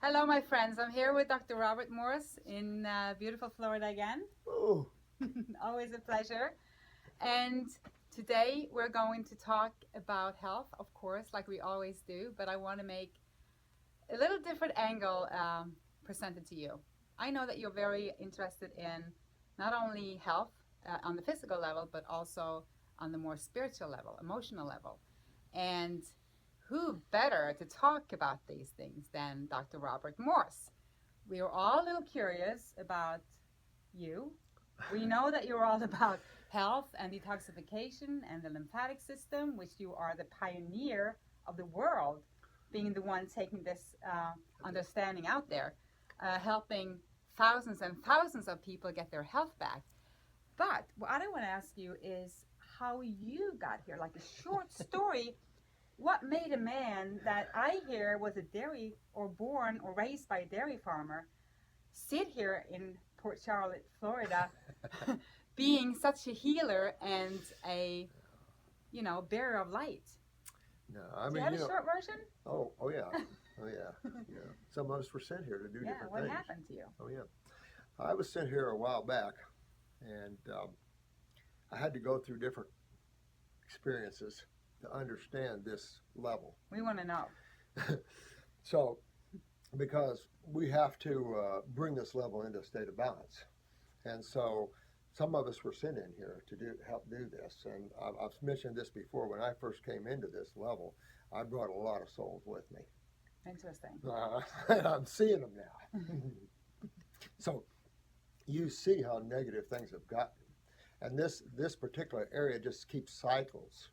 Hello, my friends. I'm here with Dr. Robert Morse in beautiful Florida again. Oh, Always a pleasure. And today we're going to talk about health, of course, like we always do, but I want to make a little different angle presented to you. I know that you're very interested in not only health on the physical level, but also on the more spiritual level, emotional level. And who better to talk about these things than Dr. Robert Morse? We are all a little curious about you. We know that you're all about health and detoxification and the lymphatic system, which you are the pioneer of the world, being the one taking this understanding out there, helping thousands and thousands of people get their health back. But what I want to ask you is how you got here, like a short story. What made a man that I hear was a dairy or born or raised by a dairy farmer sit here in Port Charlotte, Florida, being such a healer and a, bearer of light? no, I Do mean, you have a short version? oh yeah, oh yeah, yeah. Some of us were sent here to do different What things. happened to you? Oh yeah, I was sent here a while back, and I had to go through different experiences to understand this level. We want to know. So, because we have to bring this level into a state of balance, and so some of us were sent in here to help do this. And I've mentioned this before. When I first came into this level, I brought a lot of souls with me. Interesting. I'm seeing them now. So you see how negative things have gotten. And this particular area just keeps cycles.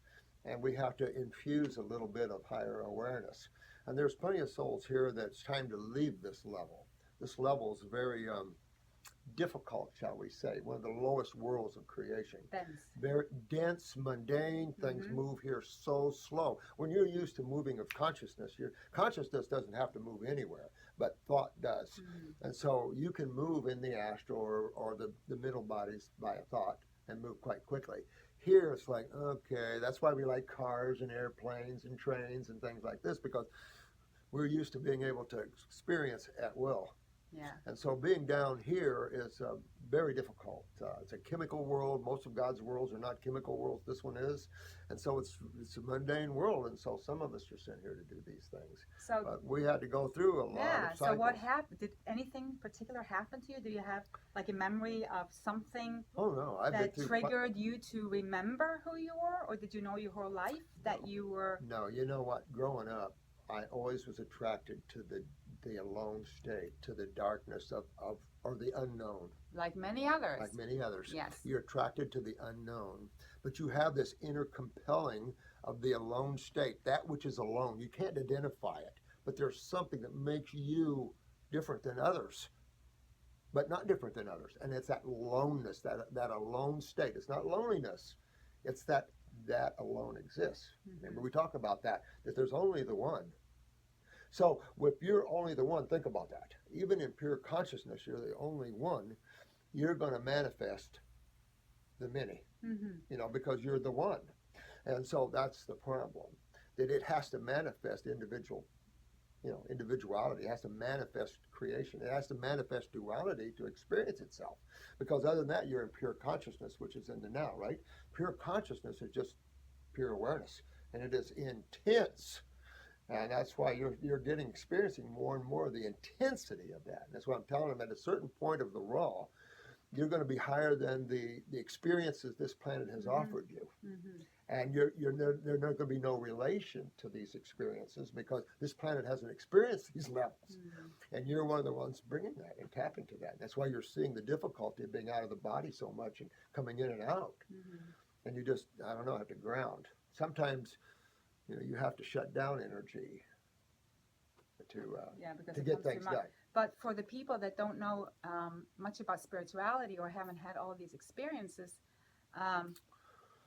And we have to infuse a little bit of higher awareness. And there's plenty of souls here that it's time to leave this level. This level is very difficult, shall we say, one of the lowest worlds of creation. Dense. Very dense, mundane, things move here so slow. When you're used to moving of consciousness, your consciousness doesn't have to move anywhere, but thought does. And so you can move in the astral or the middle bodies by a thought and move quite quickly. Here it's like, okay, that's why we like cars and airplanes and trains and things like this, because we're used to being able to experience at will. Yeah. And so being down here is very difficult. It's a chemical world. Most of God's worlds are not chemical worlds. This one is. And so it's a mundane world. And so some of us are sent here to do these things. So but we had to go through a lot of cycles. So what happened? Did anything particular happen to you? Do you have like a memory of something that triggered you to remember who you were? Or did you know your whole life that you were? No, you know what? Growing up, I always was attracted to the alone state, to the darkness of or the unknown. Like many others. Like many others. Yes. You're attracted to the unknown, but you have this inner compelling of the alone state, that which is alone. You can't identify it, but there's something that makes you different than others, but not different than others. And it's that aloneness, that alone state. It's not loneliness. It's that alone exists. Remember, we talk about that there's only the one. So if you're only the one, think about that. Even in pure consciousness, you're the only one. You're going to manifest the many, because you're the one. And so that's the problem, that it has to manifest individuality. It has to manifest creation. It has to manifest duality to experience itself. Because other than that, you're in pure consciousness, which is in the now, right? Pure consciousness is just pure awareness. And it is intense. And that's why you're experiencing more and more of the intensity of that. And that's why I'm telling them at a certain point of the raw, you're going to be higher than the experiences this planet has offered you. And there's not going to be no relation to these experiences because this planet hasn't experienced these levels. And you're one of the ones bringing that and tapping to that. And that's why you're seeing the difficulty of being out of the body so much and coming in and out. And you just, have to ground. Sometimes you have to shut down energy to get things done. But for the people that don't know much about spirituality or haven't had all these experiences,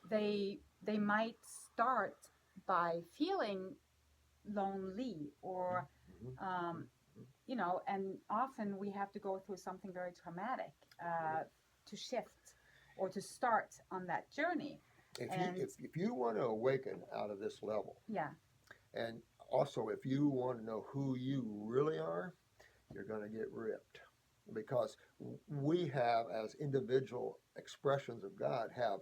they might start by feeling lonely or, and often we have to go through something very traumatic to shift or to start on that journey. If you want to awaken out of this level, And also, if you want to know who you really are, you're going to get ripped, because we have, as individual expressions of God, have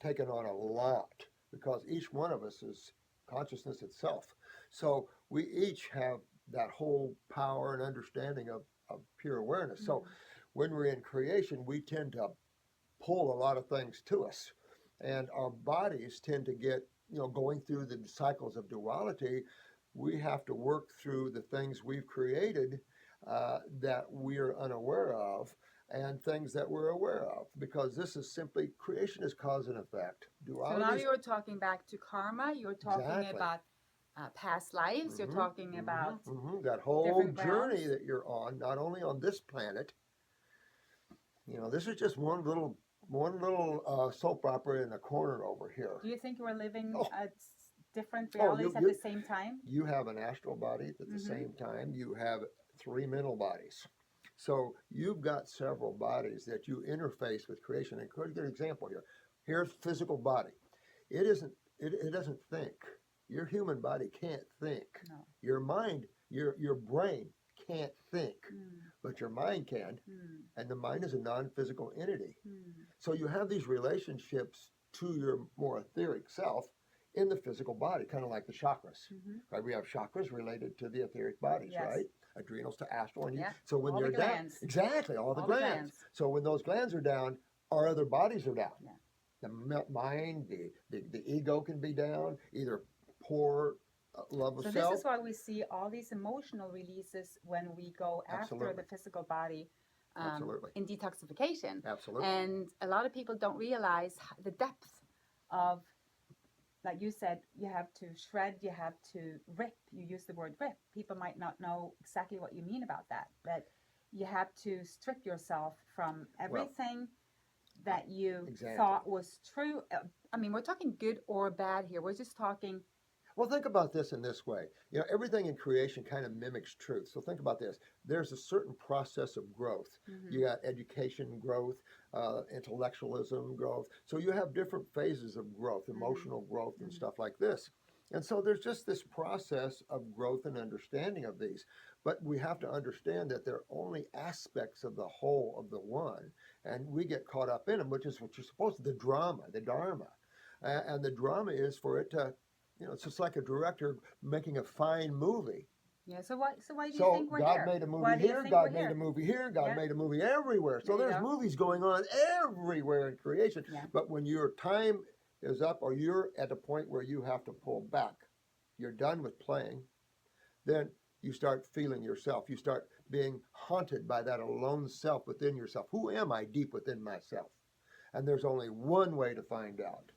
taken on a lot, because each one of us is consciousness itself. So we each have that whole power and understanding of pure awareness. So when we're in creation, we tend to pull a lot of things to us, and our bodies tend to get, going through the cycles of duality. We have to work through the things we've created that we're unaware of, and things that we're aware of, because this is simply, creation is cause and effect. Duality. So now you're talking back to karma. You're talking Exactly. about past lives. You're talking about that whole different journey realms that you're on, not only on this planet. This is just one little soap opera in the corner over here. Do you think you are living at different Oh, realities at the same time? You have an astral body at the same time. You have 3 mental bodies. So you've got several bodies that you interface with creation. And a good example here. Here's physical body. It doesn't think. Your human body can't think. No. Your mind, your brain can't think, but your mind can. And the mind is a non-physical entity. So you have these relationships to your more etheric self in the physical body, kind of like the chakras. Right? We have chakras related to the etheric bodies, right? Adrenals to astral. And so when all you're the down, glands. exactly, all the glands. So when those glands are down, our other bodies are down. Yeah. The mind, the ego can be down, either poor love of self. So this is why we see all these emotional releases when we go after the physical body in detoxification. Absolutely. And a lot of people don't realize the depth of, like you said, you have to shred, you have to rip. You use the word rip. People might not know exactly what you mean about that. But you have to strip yourself from everything that you thought was true. I mean, we're talking good or bad here. We're just talking. Well, think about this in this way. Everything in creation kind of mimics truth. So think about this. There's a certain process of growth. You got education growth, intellectualism growth. So you have different phases of growth, emotional growth and stuff like this. And so there's just this process of growth and understanding of these. But we have to understand that they're only aspects of the whole of the one. And we get caught up in them, which is what you're supposed to, the drama, the dharma. And the drama is for it to, it's just like a director making a fine movie. Yeah, so why do you think we're here? So God made a movie here, God made a movie here, God made a movie everywhere. So there's movies going on everywhere in creation. Yeah. But when your time is up, or you're at a point where you have to pull back, you're done with playing, then you start feeling yourself. You start being haunted by that alone self within yourself. Who am I deep within myself? And there's only one way to find out.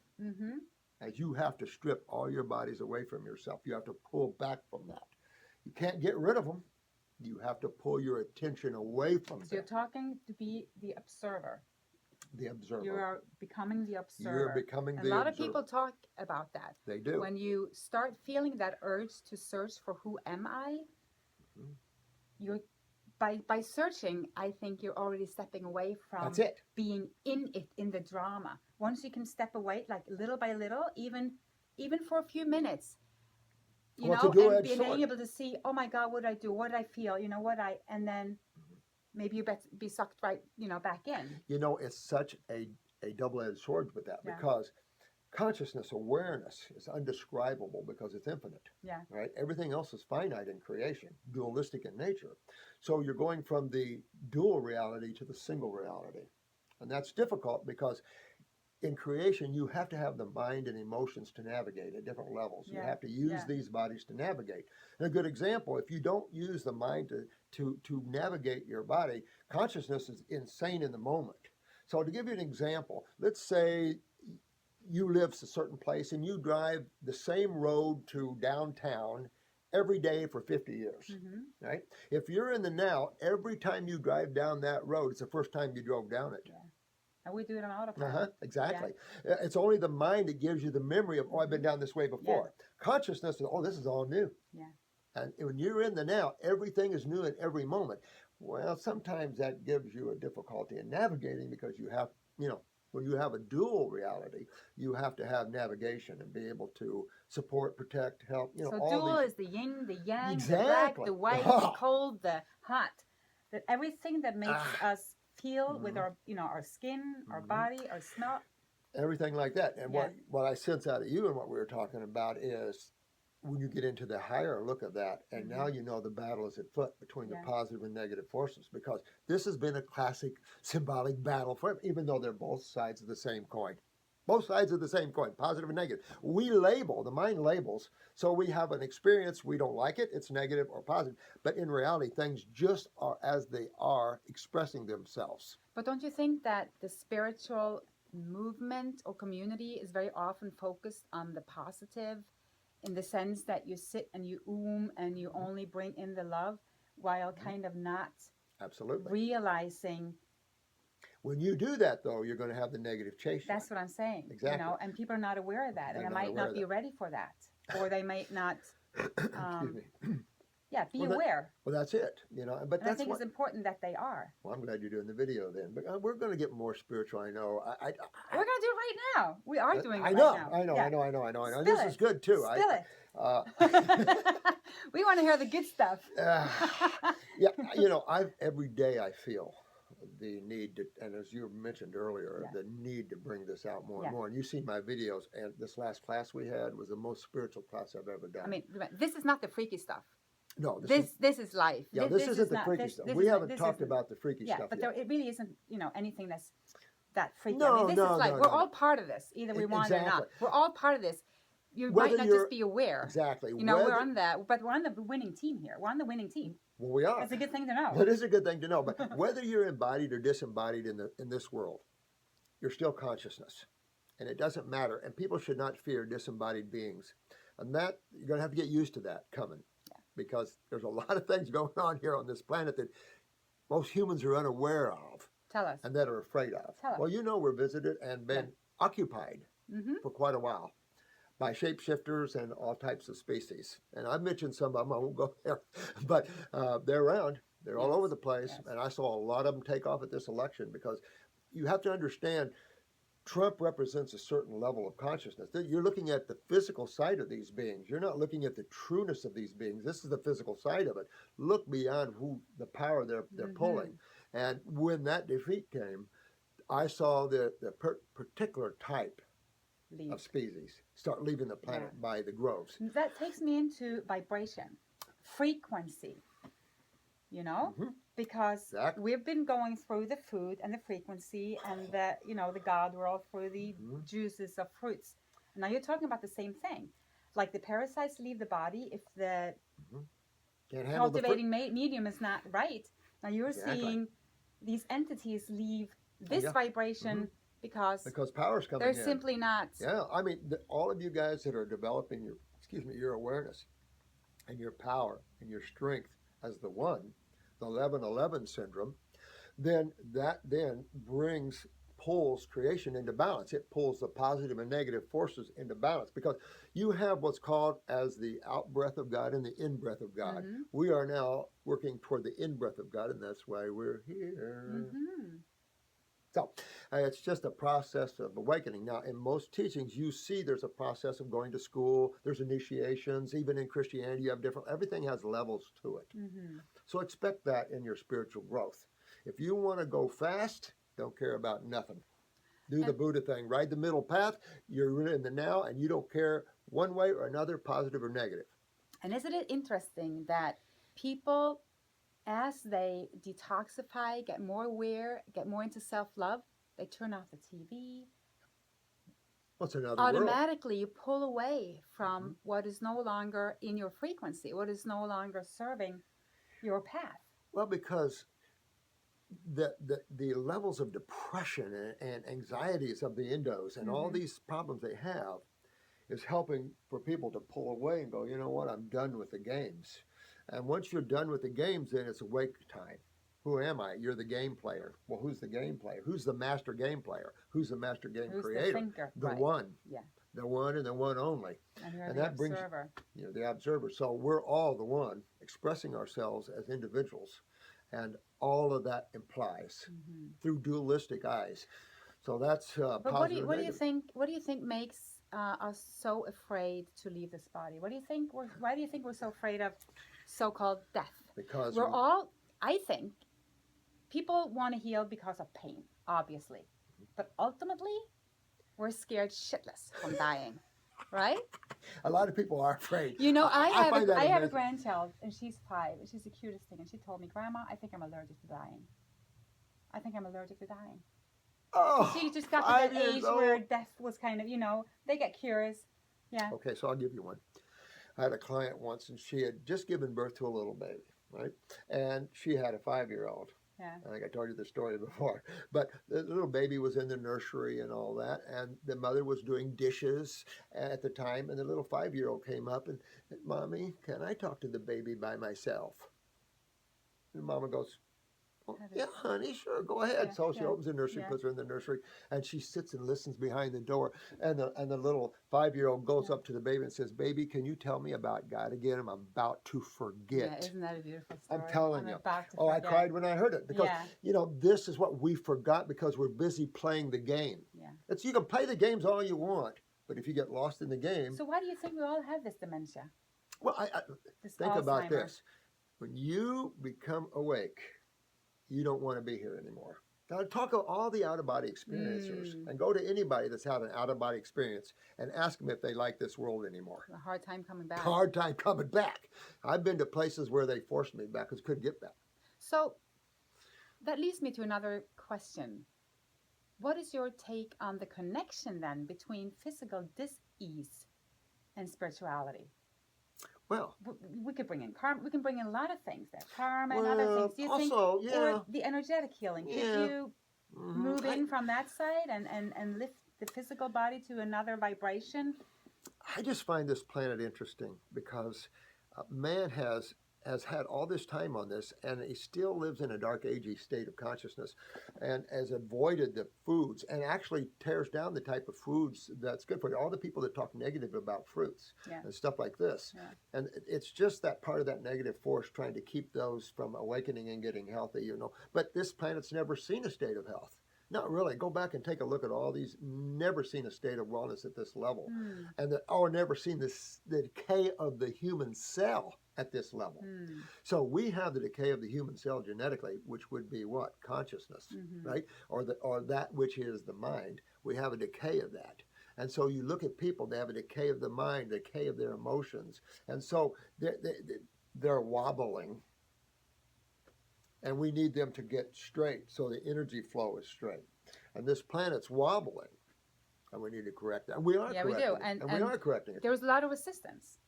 As you have to strip all your bodies away from yourself. You have to pull back from that. You can't get rid of them. You have to pull your attention away from them. So you're talking to be the observer. The observer. You are becoming the observer. You're becoming the observer. A lot of people talk about that. They do. When you start feeling that urge to search for who am I, you're by searching, I think you're already stepping away from being in it, in the drama. Once you can step away, like little by little, even for a few minutes, and being able to see, oh my God, what did I do? What did I feel? And then maybe you be sucked right, back in. It's such a double-edged sword with that, because consciousness, awareness is undescribable because it's infinite. Yeah. Right? Everything else is finite in creation, dualistic in nature. So you're going from the dual reality to the single reality. And that's difficult because in creation, you have to have the mind and emotions to navigate at different levels. You have to use these bodies to navigate. And a good example, if you don't use the mind to navigate your body, consciousness is insane in the moment. So to give you an example, let's say you live a certain place and you drive the same road to downtown every day for 50 years, right? If you're in the now, every time you drive down that road, it's the first time you drove down it. Yeah. And we do it on autopilot. Exactly. Yeah. It's only the mind that gives you the memory of, I've been down this way before. Yeah. Consciousness is, this is all new. Yeah. And when you're in the now, everything is new at every moment. Well, sometimes that gives you a difficulty in navigating because you have, When you have a dual reality, you have to have navigation and be able to support, protect, help. So all dual these. is the yin, the yang, the black, Exactly. the white, the cold, the hot. That everything that makes us feel with our, our skin, our body, our smell. Everything like that. And Yeah. what I sense out of you and what we were talking about is when you get into the higher look of that, and now you know the battle is at foot between the positive and negative forces, because this has been a classic symbolic battle for even though they're both sides of the same coin. Both sides of the same coin, positive and negative. We label, the mind labels, so we have an experience, we don't like it, it's negative or positive. But in reality, things just are as they are, expressing themselves. But don't you think that the spiritual movement or community is very often focused on the positive, in the sense that you sit and you and you only bring in the love, while kind of not realizing. When you do that, though, you're going to have the negative chase. That's what I'm saying. Exactly. And people are not aware of that, They're and they might not be ready for that, or they might not. Excuse me. Yeah, be aware. Well, that's it. But and I think it's important that they are. Well, I'm glad you're doing the video then. But we're going to get more spiritual. I know. We're going to do it right now. We are doing it I right know. now. I know. Yeah. I know. Spill this it. is good too. Spill it. We want to hear the good stuff. Yeah, every day I feel the need to, and as you mentioned earlier, the need to bring this out more and more. And you see my videos, and this last class we had was the most spiritual class I've ever done. I mean, this is not the freaky stuff. No, this is life. Yeah, this isn't the freaky stuff. We haven't talked about the freaky stuff but yet. It really isn't, anything that's that freaky. No, I mean, this is life. We're all part of this, either we want it or not. We're all part of this. You might not just be aware. Exactly. We're on that, but we're on the winning team here. We're on the winning team. Well, we are. It's a good thing to know. It is a good thing to know. But whether you're embodied or disembodied in this world, you're still consciousness. And it doesn't matter. And people should not fear disembodied beings. And that, you're going to have to get used to that coming. Because there's a lot of things going on here on this planet that most humans are unaware of. Tell us. And that are afraid of. Tell us. Well, we're visited and been occupied for quite a while by shapeshifters and all types of species. And I've mentioned some of them, I won't go there, but they're around. They're all over the place. Yes. And I saw a lot of them take off at this election, because you have to understand Trump represents a certain level of consciousness. You're looking at the physical side of these beings. You're not looking at the trueness of these beings. This is the physical side of it. Look beyond the power they're pulling. And when that defeat came, I saw the particular type of species start leaving the planet by the groves. That takes me into vibration, frequency, because we've been going through the food and the frequency and the God world through the juices of fruits. Now you're talking about the same thing. Like the parasites leave the body if the cultivating medium is not right. Now you're seeing these entities leave this vibration because power's coming in. They're simply not. Yeah, I mean, all of you guys that are developing your awareness and your power and your strength as the one, the 11-11 syndrome, then that pulls creation into balance. It pulls the positive and negative forces into balance, because you have what's called as the out breath of God and the in breath of God. We are now working toward the in breath of God, and that's why we're here. So it's just a process of awakening. Now, in most teachings, you see there's a process of going to school. There's initiations. Even in Christianity, you have everything has levels to it. So expect that in your spiritual growth. If you want to go fast, don't care about nothing. Do the Buddha thing. Ride the middle path. You're in the now, and you don't care one way or another, positive or negative. And isn't it interesting that people, as they detoxify, get more aware, get more into self-love, they turn off the TV. What's another Automatically, you pull away from what is no longer in your frequency, what is no longer serving your path. Well, because the levels of depression and anxieties of the Indos and all these problems they have is helping for people to pull away and go, you know what, I'm done with the games. And once you're done with the games, then it's awake time. Who am I? You're the game player. Well, who's the game player? Who's the master game player? Who's the master game creator? The thinker? The one. Yeah. The one and the one only. And that observer. Brings the observer. So we're all the one, expressing ourselves as individuals. And all of that implies through dualistic eyes. So that's But positive. what do you think? What do you think makes us so afraid to leave this body? What do you think? Why do you think we're so afraid of so-called death? Because We're all. I think people want to heal because of pain, obviously, but ultimately, we're scared shitless from dying, right? a lot of people are afraid. You know, I find that have a amazing. grandchild, and she's 5, and she's the cutest thing. And she told me, "Grandma, I think I'm allergic to dying. I think I'm allergic to dying." Oh, She just got to 5 that years age old. where death was kind of, they get curious. Yeah. Okay, so I'll give you one. I had a client once, and she had just given birth to a little baby, right? And she had a 5-year-old. Yeah. I think I told you the story before. But the little baby was in the nursery and all that, and the mother was doing dishes at the time, and the little 5-year-old came up and, "Mommy, can I talk to the baby by myself?" And Mama goes, "Oh, yeah, honey, sure, go ahead." Yeah, So she yeah, opens the nursery, yeah. puts her in the nursery, and she sits and listens behind the door. And the little 5-year-old goes Yeah. up to the baby and says, "Baby, can you tell me about God again? I'm about to forget." Yeah, isn't that a beautiful story? I'm telling you. About to Oh, I forget. cried when I heard it because, Yeah. this is what we forgot because we're busy playing the game. Yeah. You can play the games all you want, but if you get lost in the game. So why do you think we all have this dementia? Well, This think about Alzheimer's? this. When you become awake, you don't want to be here anymore. Now, talk to all the out-of-body experiencers and go to anybody that's had an out-of-body experience and ask them if they like this world anymore. A hard time coming back. Hard time coming back. I've been to places where they forced me back because couldn't get back. So that leads me to another question. What is your take on the connection then between physical dis-ease and spirituality? Well, we could bring in karma. We can bring in a lot of things there. Karma and other things. Do you think, or the energetic healing? Could you move in from that side and lift the physical body to another vibration? I just find this planet interesting because man has had all this time on this, and he still lives in a dark agey state of consciousness and has avoided the foods and actually tears down the type of foods that's good for you. All the people that talk negative about fruits and stuff like this. Yeah. And it's just that part of that negative force trying to keep those from awakening and getting healthy, But this planet's never seen a state of health. Not really. Go back and take a look at all these. Never seen a state of wellness at this level. And never seen the decay of the human cell at this level. So we have the decay of the human cell genetically, which would be what? Consciousness, right? Or that which is the mind. We have a decay of that. And so you look at people, they have a decay of the mind, decay of their emotions. And so they're wobbling. And we need them to get straight so the energy flow is straight. And this planet's wobbling. And we need to correct that. And we are correcting it. Yeah, we do. And we are correcting it. There's a lot of resistance.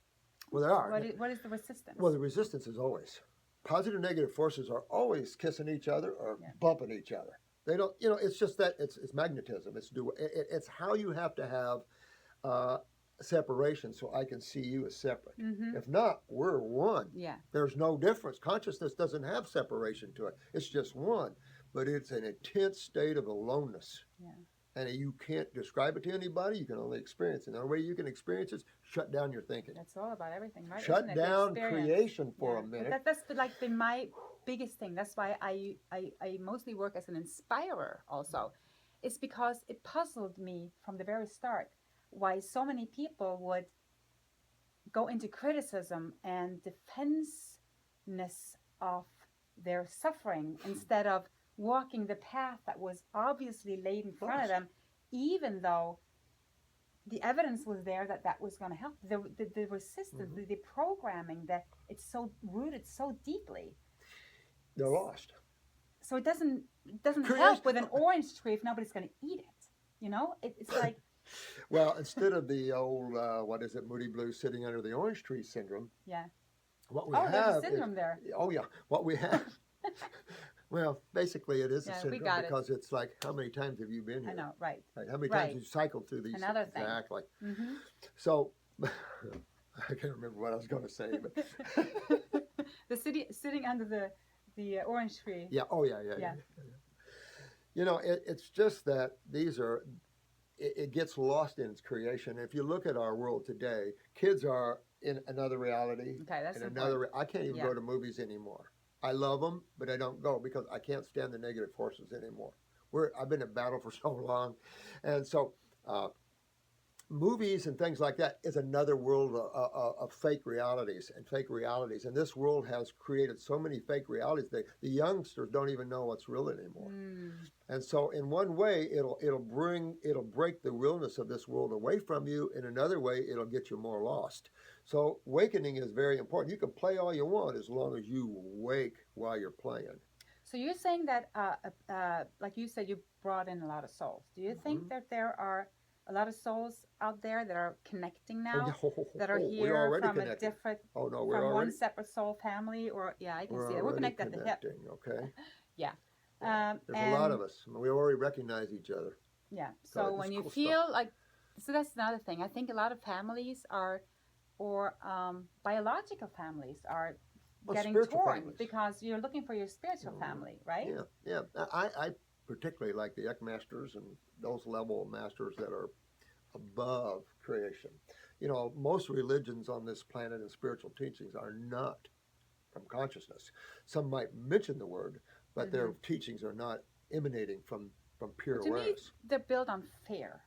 Well, there are. What is the resistance? Well, the resistance is always. Positive and negative forces are always kissing each other or bumping each other. They don't, it's just that it's magnetism. It's how you have to have separation so I can see you as separate. If not, we're one. Yeah. There's no difference. Consciousness doesn't have separation to it. It's just one. But it's an intense state of aloneness. Yeah. And you can't describe it to anybody. You can only experience it. The only way you can experience it is shut down your thinking. That's all about everything, right? Shut down creation for a minute. That's been my biggest thing. That's why I mostly work as an inspirer also. It's because it puzzled me from the very start why so many people would go into criticism and defensiveness of their suffering instead of walking the path that was obviously laid in front of them, even though the evidence was there that was going to help. The resistance, the programming, that it's so rooted so deeply. They're lost. So it doesn't help with an orange tree if nobody's going to eat it. It's like. Well, instead of the old, Moody Blues sitting under the orange tree syndrome. Yeah. What we have there's a syndrome there. Oh, yeah. What we have. Well, basically it is a syndrome because it's like, how many times have you been here? I know, right. How many times have you cycled through these? Another thing. Exactly. So, I can't remember what I was going to say. But sitting under the orange tree. Yeah. Oh, yeah. It's just that it gets lost in its creation. If you look at our world today, kids are in another reality. Okay, that's I can't even go to movies anymore. I love them, but I don't go because I can't stand the negative forces anymore. I've been in battle for so long, and so movies and things like that is another world of fake realities and fake realities. And this world has created so many fake realities that the youngsters don't even know what's real anymore. And so in one way, it'll break the realness of this world away from you. In another way, it'll get you more lost. So awakening is very important. You can play all you want as long as you wake while you're playing. So you're saying that, like you said, you brought in a lot of souls. Do you think that there are a lot of souls out there that are connecting now, that are here from connected. A different, from already one separate soul family, or I can see it. We're connected at the hip. Okay. Yeah. There's a lot of us. We already recognize each other. Yeah. So when you feel like, so that's another thing. I think a lot of families are, or biological families are getting torn because you're looking for your spiritual family, right? Yeah. I particularly like the Ekmasters and those level masters that are above creation. You know, most religions on this planet and spiritual teachings are not from consciousness. Some might mention the word, but their teachings are not emanating from pure awareness. To me, they're built on fear.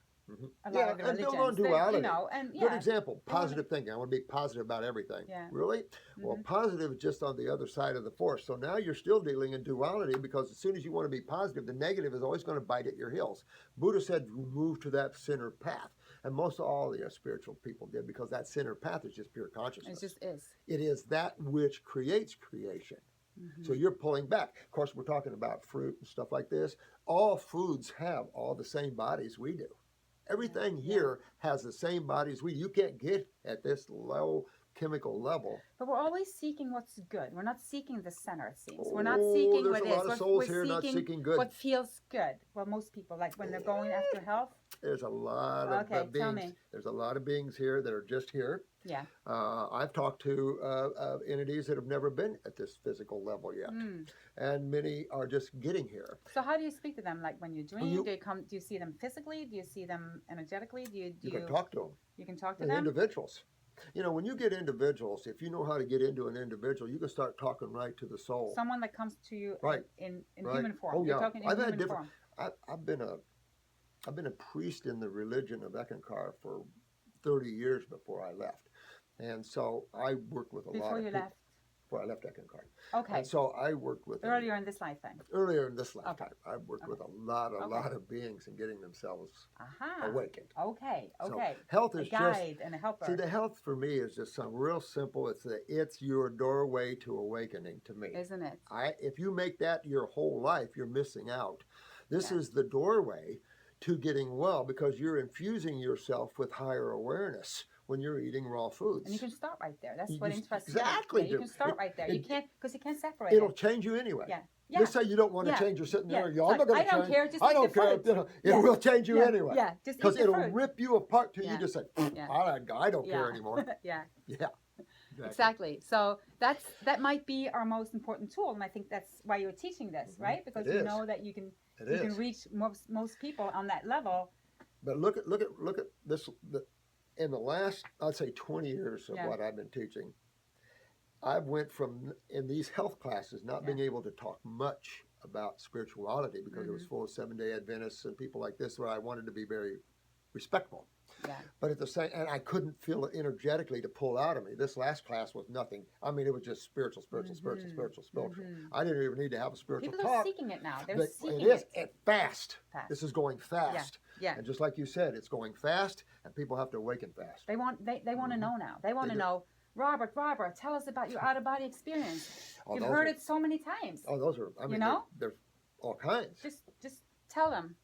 And built on duality. You know, and good example, positive thinking. I want to be positive about everything. Really? Well, positive is just on the other side of the force. So now you're still dealing in duality, because as soon as you want to be positive, the negative is always going to bite at your heels. Buddha said, move to that center path. And most all the spiritual people did, because that center path is just pure consciousness. It just is. It is that which creates creation. So you're pulling back. Of course, we're talking about fruit and stuff like this. All foods have all the same bodies we do. Everything here has the same bodies we do. You can't get at this low chemical level. But we're always seeking what's good. We're not seeking the center, it seems. We're not seeking what is. There's a lot of souls here not seeking good. What feels good. Well, most people, like when they're going after health. There's a lot of beings. Tell me. There's a lot of beings here that are just here. Yeah. I've talked to entities that have never been at this physical level yet, and many are just getting here. So how do you speak to them? Like when you dream, do you see them physically? Do you see them energetically? You can talk to them. You can talk to them. Individuals. You know, when you get individuals, if you know how to get into an individual, you can start talking right to the soul. Someone that comes to you in human form. Oh, yeah. You're talking in human form. I've been a priest in the religion of Eckankar for 30 years before I left. And so I worked with a lot of people. Before I left Eckankar. Okay. And so I worked with earlier in this lifetime. Earlier in this lifetime. I worked with a lot of beings in getting themselves awakened. Okay. So health is a guide and a helper. See, the health for me is just something real simple. It's your doorway to awakening to me. Isn't it? If you make that your whole life, you're missing out. This is the doorway to getting well, because you're infusing yourself with higher awareness when you're eating raw foods. And you can start right there. That's what interests me. Exactly. Yeah, you can start right there. You can't, because you can't separate It'll change you anyway. Yeah. Just say you don't want to change. You're sitting there. Like, I'm not going to change. I don't care. Just I don't care. It will change you anyway. Yeah. Just because it'll rip you apart till you just say, I don't care anymore. Yeah. Yeah. Exactly. So that might be our most important tool, and I think that's why you're teaching this, right? Because you know that you can reach most people on that level. But look at this. In the last, I'd say 20 years of what I've been teaching, I've went from, in these health classes, not being able to talk much about spirituality because it was full of Seventh-day Adventists and people like this, where I wanted to be very respectful. Yeah. But at the same, and I couldn't feel it energetically to pull out of me. This last class was nothing. I mean, it was just spiritual. I didn't even need to have a spiritual talk. People are seeking it now. They're seeking it. It is fast. This is going fast. Yeah. And just like you said, it's going fast, and people have to awaken fast. They want to know now. They want to know, Robert, tell us about your out-of-body experience. You've heard it so many times. Oh, those are, I mean, there's all kinds. Just tell them.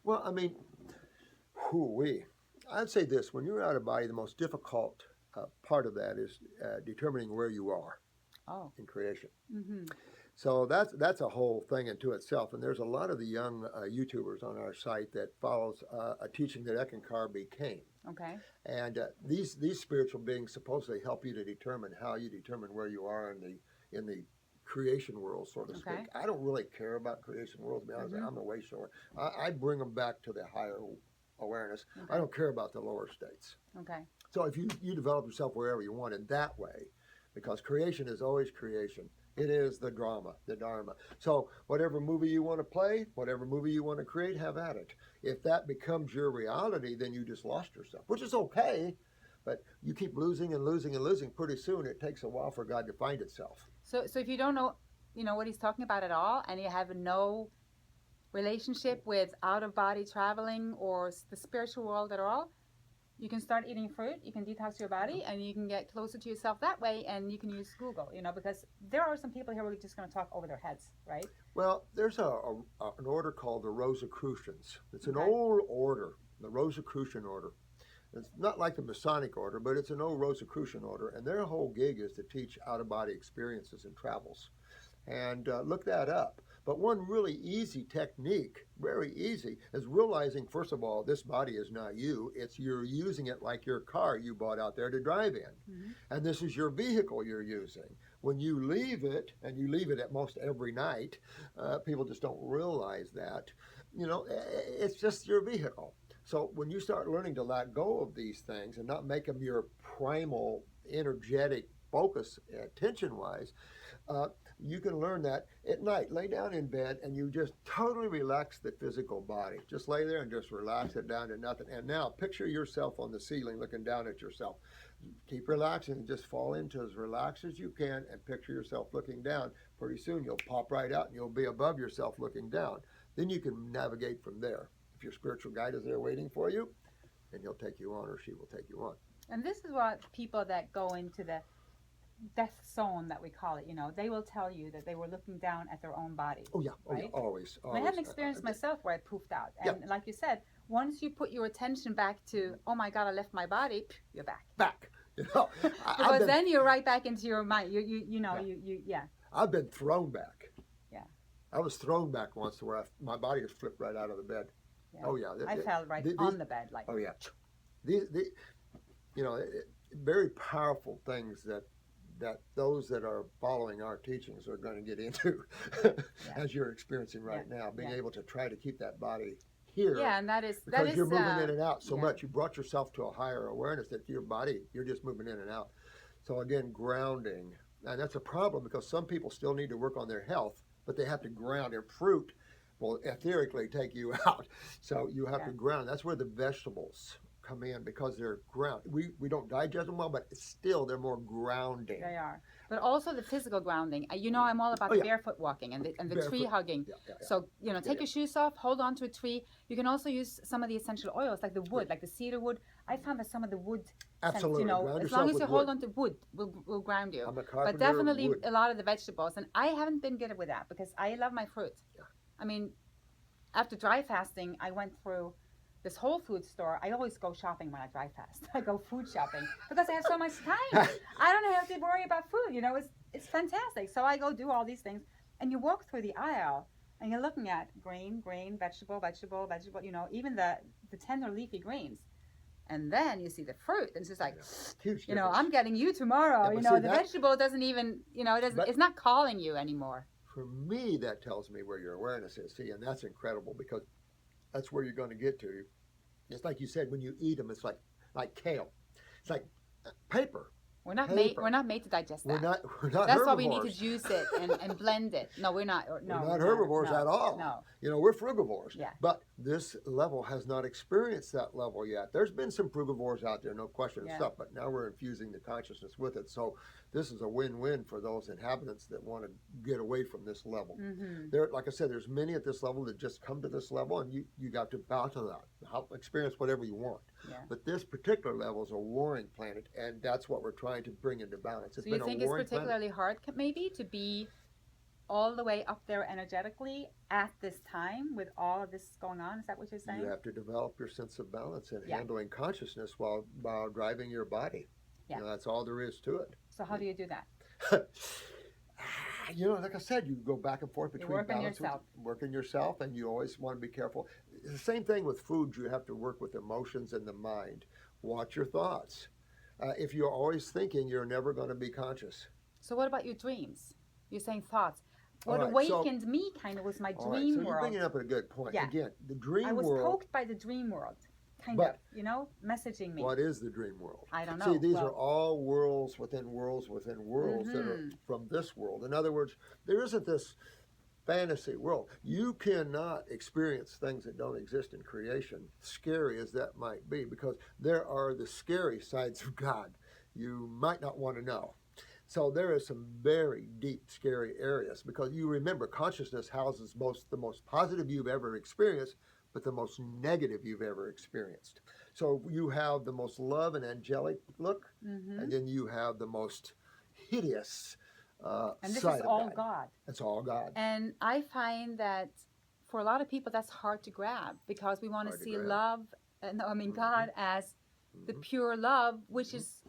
Well, I mean, I'd say this: when you're out of body, the most difficult part of that is determining where you are in creation. So that's a whole thing into itself. And there's a lot of the young YouTubers on our site that follows a teaching that Eckankar became. Okay. And these spiritual beings supposedly help you to determine how you determine where you are in the creation world, so to speak. I don't really care about creation world, to be honest. I'm way short. I bring them back to the higher awareness. I don't care about the lower states. Okay. So if you develop yourself wherever you want in that way, because creation is always creation. It is the drama, the dharma. So whatever movie you want to play, whatever movie you want to create, have at it. If that becomes your reality, then you just lost yourself, which is okay. But you keep losing and losing and losing. Pretty soon, it takes a while for God to find itself. So if you don't know, what he's talking about at all, and you have no relationship with out-of-body traveling or the spiritual world at all, you can start eating fruit, you can detox your body, and you can get closer to yourself that way, and you can use Google, because there are some people here who are just going to talk over their heads, right? Well, there's an order called the Rosicrucians. It's an Okay. old order, the Rosicrucian order. It's not like the Masonic order, but it's an old Rosicrucian order, and their whole gig is to teach out-of-body experiences and travels. And look that up. But one really easy technique, very easy, is realizing, first of all, this body is not you. It's you're using it like your car you bought out there to drive in. Mm-hmm. And this is your vehicle you're using. When you leave it, and you leave it at most every night, people just don't realize that, it's just your vehicle. So when you start learning to let go of these things and not make them your primal, energetic focus, attention-wise, you can learn that at night. Lay down in bed and you just totally relax the physical body. Just lay there and just relax it down to nothing. And now picture yourself on the ceiling looking down at yourself. Keep relaxing and just fall into as relaxed as you can and picture yourself looking down. Pretty soon you'll pop right out and you'll be above yourself looking down. Then you can navigate from there. If your spiritual guide is there waiting for you, then he'll take you on or she will take you on. And this is what people that go into the death zone that we call it, they will tell you that they were looking down at their own body. Oh yeah, right? Always. I had an experience myself where I poofed out. And like you said, once you put your attention back to, oh my God, I left my body, you're back. Back. Because then you're right back into your mind. I've been thrown back. Yeah. I was thrown back once to where my body was flipped right out of the bed. Yeah. Oh yeah. I fell right on the bed. Oh yeah. These very powerful things that those that are following our teachings are going to get into as you're experiencing right now, being able to try to keep that body here. Yeah, and that is because you're moving in and out so much. You brought yourself to a higher awareness that your body, you're just moving in and out. So again, grounding. And that's a problem because some people still need to work on their health, but they have to ground. And fruit will etherically take you out. So you have to ground. That's where the vegetables come in because they're ground. We don't digest them well, but still they're more grounding. They are. But also the physical grounding. I'm all about the barefoot walking and the tree hugging. So, take your shoes off, hold on to a tree. You can also use some of the essential oils like the wood, like the cedar wood. I found that some of the wood, absolutely, as long as you hold on to wood, will ground you. I'm a carpenter. But definitely a lot of the vegetables. And I haven't been good with that because I love my fruit. Yeah. I mean, after dry fasting, I went through this Whole Foods store. I always go shopping when I dry fast. I go food shopping because I have so much time. I don't have to worry about food. It's fantastic. So I go do all these things, and you walk through the aisle, and you're looking at grain, vegetable. Even the tender leafy greens, and then you see the fruit, and it's just like, huge I'm getting you tomorrow. Yeah, the vegetable doesn't even, it's not calling you anymore. For me, that tells me where your awareness is. See, and that's incredible because that's where you're going to get to. It's like you said, when you eat them, it's like kale. It's like paper. We're not made to digest that. We're not That's herbivores. why we need to juice it and blend it. No, we're not. No, we're not herbivores at all. No. We're frugivores. Yeah. But this level has not experienced that level yet. There's been some frugivores out there, no question and stuff, but now we're infusing the consciousness with it. So this is a win-win for those inhabitants that want to get away from this level. Mm-hmm. There, like I said, there's many at this level that just come to this level, and you got to bow to that. Experience whatever you want. Yeah. But this particular level is a warring planet, and that's what we're trying to bring into balance. So you think it's particularly hard, maybe, to be all the way up there energetically at this time with all of this going on? Is that what you're saying? You have to develop your sense of balance and handling consciousness while driving your body. Yeah. That's all there is to it. So how do you do that? Like I said, you go back and forth between working yourself, and you always want to be careful. It's the same thing with food. You have to work with emotions and the mind. Watch your thoughts. If you're always thinking, you're never going to be conscious. So what about your dreams? You're saying thoughts. What awakened me kind of was my dream So world. you're bringing up a good point. Yeah. Again, the dream I was world. poked by the dream world. kind But of, you know, messaging me. What is the dream world? I don't know. See, these are all worlds within worlds within worlds that are from this world. In other words, there isn't this fantasy world. You cannot experience things that don't exist in creation, scary as that might be, because there are the scary sides of God you might not want to know. So there is some very deep, scary areas, because you remember consciousness houses the most positive you've ever experienced, but the most negative you've ever experienced. So you have the most love and angelic look, and then you have the most hideous and this side is of all God. God. It's all God. And I find that for a lot of people that's hard to grab, because we want to see love, God as the pure love, which is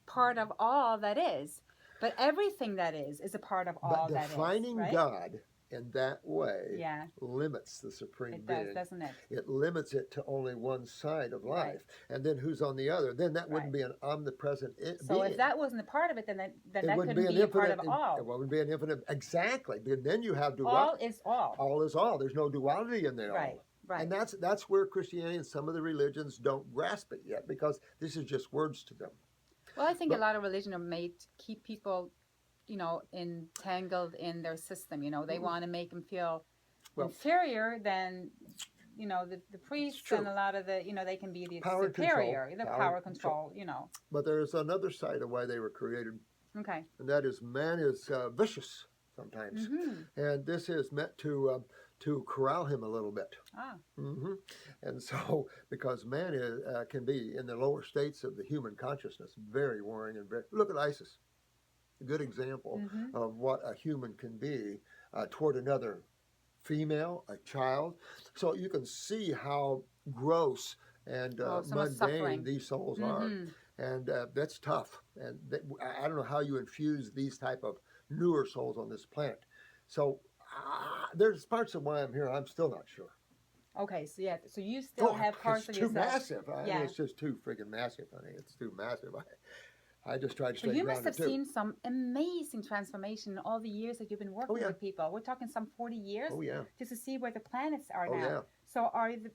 part of all that is. But everything that is a part of all that is. But defining right? God in that way limits the supreme being. It does, doesn't it? It limits it to only one side of life. And then who's on the other? Then that wouldn't be an omnipresent being. So if that wasn't a part of it, then that couldn't be a part of all. It wouldn't be an infinite. Exactly. Because then you have all is all. All is all. There's no duality in there. Right. Right. And that's where Christianity and some of the religions don't grasp it yet, because this is just words to them. Well, I think a lot of religion are made to keep people, you know, entangled in their system. You know, they want to make them feel inferior than, you know, the priests and a lot of the, you know, they can be the power superior, control. The power control, you know. But there's another side of why they were created. Okay. And that is man is vicious sometimes. And this is meant to corral him a little bit. And so, because man can be in the lower states of the human consciousness, very worrying and look at ISIS. A good example of what a human can be toward another female, a child. So you can see how gross and mundane these souls are. And that's tough. And I don't know how you infuse these type of newer souls on this planet. So there's parts of why I'm here I'm still not sure. Okay, so you still have parts of yourself. It's too massive. I mean, it's just too friggin' massive, honey. It's too massive. I just tried to stay grounded. So you must have seen some amazing transformation in all the years that you've been working with people. We're talking some 40 years. Just to see where the planets are now. So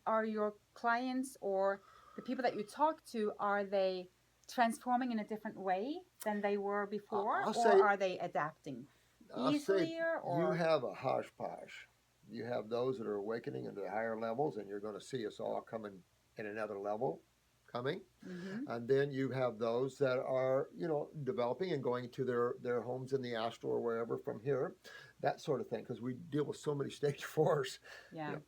are your clients or the people that you talk to, are they transforming in a different way than they were before, or are they adapting easier? Or you have a hodgepodge. You have those that are awakening into the higher levels, and you're going to see us all coming in another level. And then you have those that are, you know, developing and going to their homes in the astral or wherever from here, that sort of thing, because we deal with so many stage 4s. You know.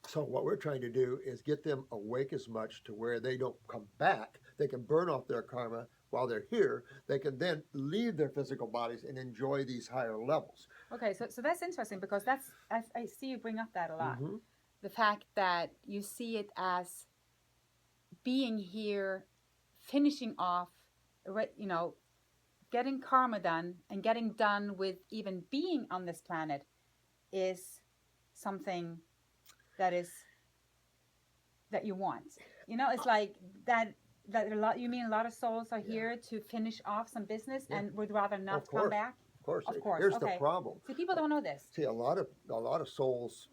So what we're trying to do is get them awake as much to where they don't come back. They can burn off their karma while they're here. They can then leave their physical bodies and enjoy these higher levels. Okay, so that's interesting, because I see you bring up that a lot. The fact that you see it as being here, finishing off, you know, getting karma done and getting done with even being on this planet is something that you want. You know, it's like that you mean a lot of souls are here to finish off some business and would rather not come back? Of course. Here's the problem. See, people don't know this. See, a lot of souls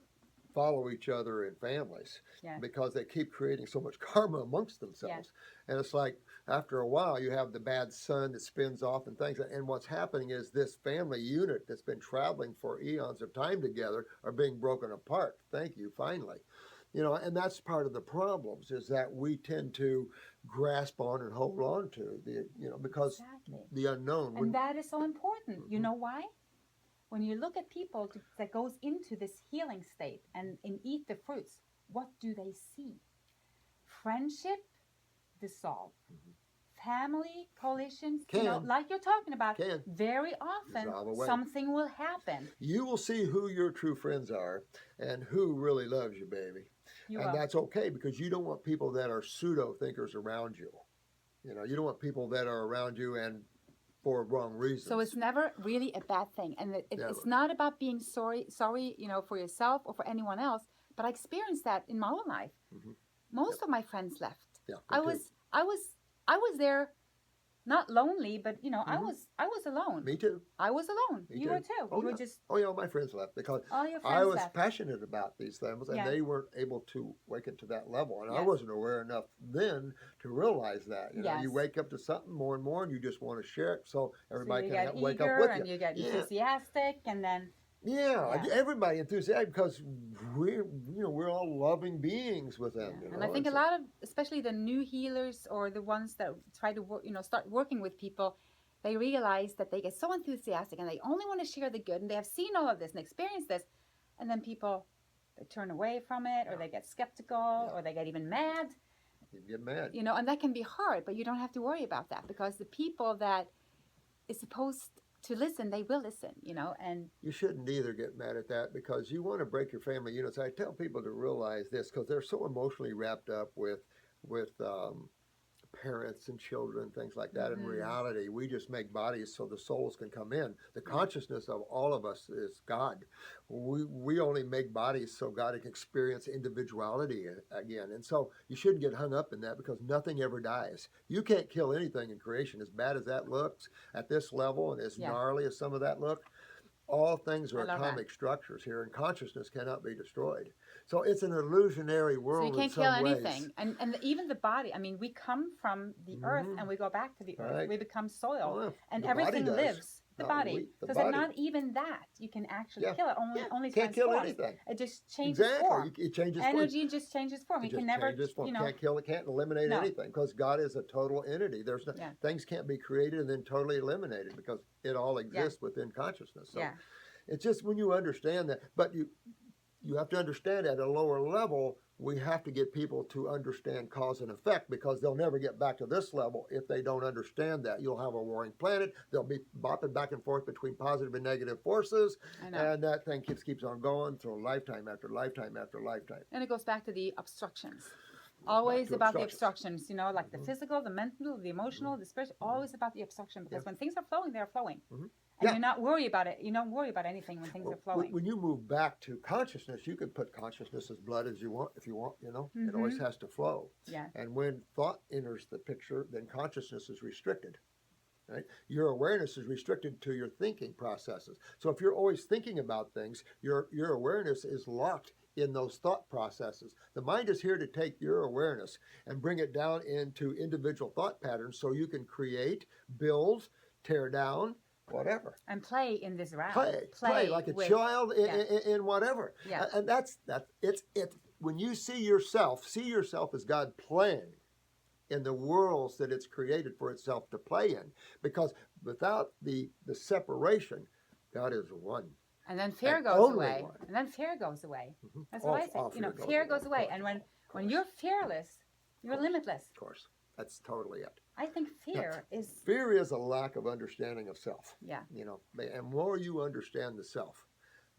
follow each other in families because they keep creating so much karma amongst themselves. And it's like, after a while, you have the bad son that spins off and things. And what's happening is this family unit that's been traveling for eons of time together are being broken apart. Thank you, finally. You know, and that's part of the problems, is that we tend to grasp on and hold on to the, you know, because the unknown. And that is so important. You know why? When you look at people that goes into this healing state and eat the fruits, what do they see? Friendship dissolve. Family coalitions, you know, like you're talking about, very often something will happen. You will see who your true friends are and who really loves you, baby. That's okay, because you don't want people that are pseudo thinkers around you. You know, you don't want people that are around you and for wrong reasons. So it's never really a bad thing, and it's not about being sorry, you know, for yourself or for anyone else. But I experienced that in my own life. Most of my friends left. I was there not lonely, but I Mhm. was alone. Me too. I was alone. Me You too. were too. Oh, You were yeah. just Oh, yeah, my friends left because all your I friends was left. passionate about these things, and Yeah. they weren't able to awaken to that level. And I Yes. wasn't aware enough then to realize that. You Yes. wake up to something more and more, and you just want to share it, so everybody So you can get wake up eager with and you. you get Yeah. enthusiastic, and then Yeah, Yeah. everybody enthusiastic because we're all loving beings within. yeah. And I think a lot of, especially the new healers or the ones that try to work, start working with people, they realize that they get so enthusiastic and they only want to share the good, and they have seen all of this and experienced this, and then people, they turn away from it, or they get skeptical, or they get even mad. You get mad. And that can be hard, but you don't have to worry about that, because the people that is supposed to listen, they will listen, and You shouldn't either get mad at that because you want to break your family units. I tell people to realize this because they're so emotionally wrapped up with parents and children, things like that. In reality, we just make bodies so the souls can come in. The consciousness of all of us is God. We only make bodies so God can experience individuality again. And so you shouldn't get hung up in that because nothing ever dies. You can't kill anything in creation, as bad as that looks at this level and as gnarly as some of that look. All things are atomic structures here, and consciousness cannot be destroyed. So it's an illusionary world. So you can't in some kill ways. anything, and even the body. I mean, we come from the earth and we go back to the earth. Right. We become soil, Well, and the everything body does. lives. The Not body. we, the So body. not even that you can actually kill it. Only Can't kill transforms. anything. It just changes form. Exactly. It changes Energy just changes form. It You just can never, changes form. Can't kill it. Can't eliminate No. anything because God is a total entity. There's no, things can't be created and then totally eliminated because it all exists within consciousness. So it's just when you understand that, but you have to understand at a lower level, we have to get people to understand cause and effect because they'll never get back to this level if they don't understand that. You'll have a warring planet. They'll be bopping back and forth between positive and negative forces. And that thing keeps on going through lifetime after lifetime after lifetime. And it goes back to the obstructions. Always about the obstructions, like the physical, the mental, the emotional, the spiritual, always about the obstruction, because when things are flowing, they're flowing. And you're not worried about it. You don't worry about anything when things are flowing. When you move back to consciousness, you can put consciousness as blood as you want, if you want, It always has to flow. Yeah. And when thought enters the picture, then consciousness is restricted. Right? Your awareness is restricted to your thinking processes. So if you're always thinking about things, your awareness is locked in those thought processes. The mind is here to take your awareness and bring it down into individual thought patterns so you can create, build, tear down, whatever. And play in this realm. Play like a child in whatever. Yeah. And that's it's when you see yourself as God playing in the worlds that it's created for itself to play in. Because without the separation, God is one. And then fear goes away. And then fear goes away. That's what I say. Fear goes away. And when you're fearless, you're limitless. Of course. That's totally it. I think fear is... Fear is a lack of understanding of self. Yeah. And more you understand the self,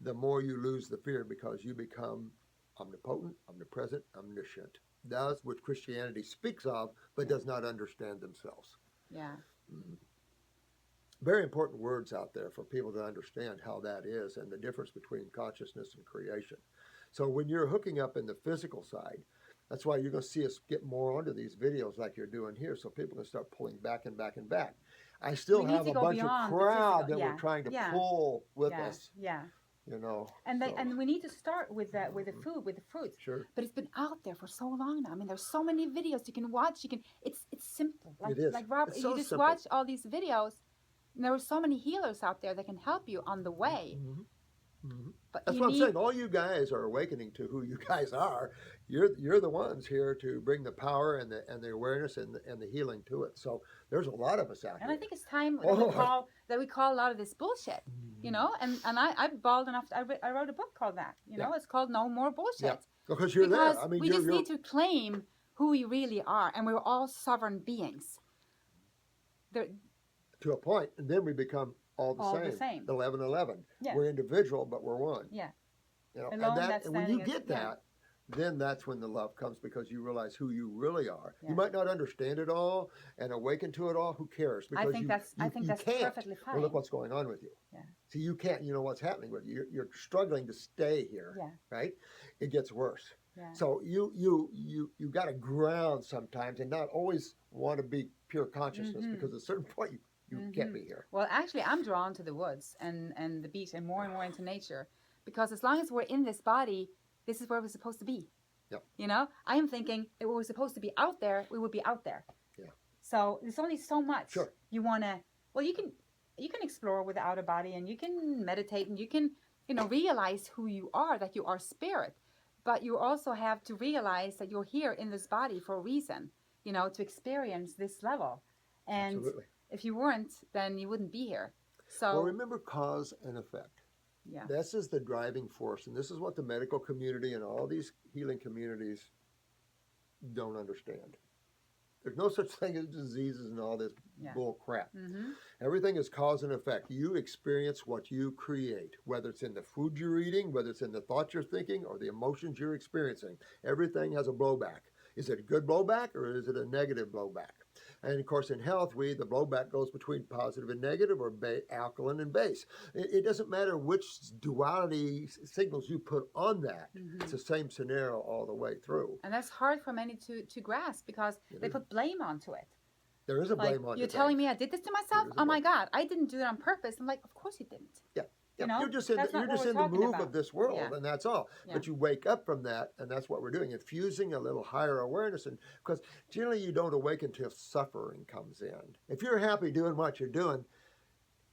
the more you lose the fear because you become omnipotent, omnipresent, omniscient. That's what Christianity speaks of, but does not understand themselves. Yeah. Very important words out there for people to understand how that is and the difference between consciousness and creation. So when you're hooking up in the physical side, that's why you're going to see us get more onto these videos like you're doing here so people can start pulling back and back and back. I still have a bunch of crowd that we're trying to pull with us. Yeah. And and we need to start with the food, with the fruits. Sure. But it's been out there for so long now. I mean, there's so many videos you can watch. It's simple. It is. Like Rob, you just watch all these videos. And there are so many healers out there that can help you on the way. But that's what I'm saying. All you guys are awakening to who you guys are. You're the ones here to bring the power and the awareness and the healing to it. So there's a lot of us out here. And I think it's time that we call a lot of this bullshit. And I'm bald enough. I wrote a book called that. It's called No More Bullshit. Yeah. Because you're there. I mean, we just need to claim who we really are, and we're all sovereign beings. To a point, and then we become all the same. 11-11. Yeah. We're individual, but we're one. Yeah. And when you get that, then that's when the love comes because you realize who you really are. Yeah. You might not understand it all and awaken to it all. Who cares? Because I think that's perfectly fine. Well, look what's going on with you. Yeah. See, you can't. You know what's happening with you. You're struggling to stay here. Yeah. Right. It gets worse. Yeah. So you got to ground sometimes and not always want to be pure consciousness, because at a certain point you can't be here. Well, actually, I'm drawn to the woods and the beach and more into nature, because as long as we're in this body, this is where we're supposed to be. Yep. You know, I am thinking if we were supposed to be out there, we would be out there. Yeah. So there's only so much Sure. you want to, well, you can explore with the outer body, and you can meditate, and you can, realize who you are, that you are spirit. But you also have to realize that you're here in this body for a reason, to experience this level. And Absolutely. if you weren't, then you wouldn't be here. So Well, remember cause and effect. yeah. This is the driving force, and this is what the medical community and all these healing communities don't understand. There's no such thing as diseases and all this bull crap. Everything is cause and effect. You experience what you create, whether it's in the food you're eating, whether it's in the thoughts you're thinking, or the emotions you're experiencing. Everything has a blowback. Is it a good blowback, or is it a negative blowback? And of course, in health, the blowback goes between positive and negative, or alkaline and base. It doesn't matter which duality signals you put on that. It's the same scenario all the way through. And that's hard for many to grasp, because they put blame onto it. There is a blame on it. You're telling me I did this to myself? Oh my God, I didn't do it on purpose. I'm like, of course you didn't. Yeah. Yeah, you're just in the move of this world, and that's all. Yeah. But you wake up from that, and that's what we're doing, infusing a little higher awareness. And because generally you don't awaken until suffering comes in. If you're happy doing what you're doing,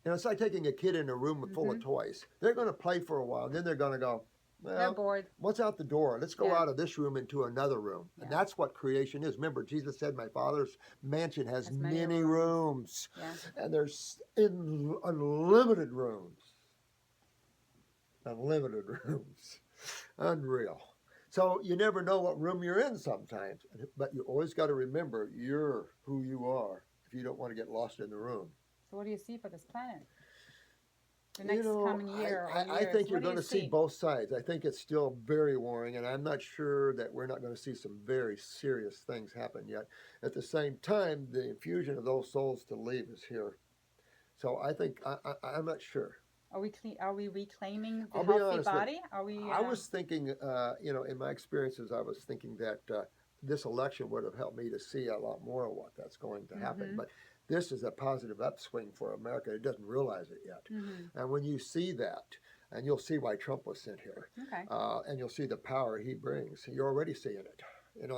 it's like taking a kid in a room full of toys. They're going to play for a while, and then they're going to go, well, they're bored. What's out the door? Let's go out of this room into another room. And that's what creation is. Remember, Jesus said, my Father's mansion has many rooms. Yeah. And there's unlimited rooms. Unlimited rooms. Unreal. So you never know what room you're in sometimes. But you always got to remember you're who you are if you don't want to get lost in the room. So what do you see for this planet? The next coming year I think you're going to see both sides. I think it's still very warring, and I'm not sure that we're not going to see some very serious things happen yet. At the same time, the infusion of those souls to leave is here. So I think, I'm not sure. Are we reclaiming the healthy body? Are we? I was thinking, in my experiences, I was thinking that this election would have helped me to see a lot more of what that's going to happen. But this is a positive upswing for America. It doesn't realize it yet. And when you see that, and you'll see why Trump was sent here, and you'll see the power he brings. You're already seeing it.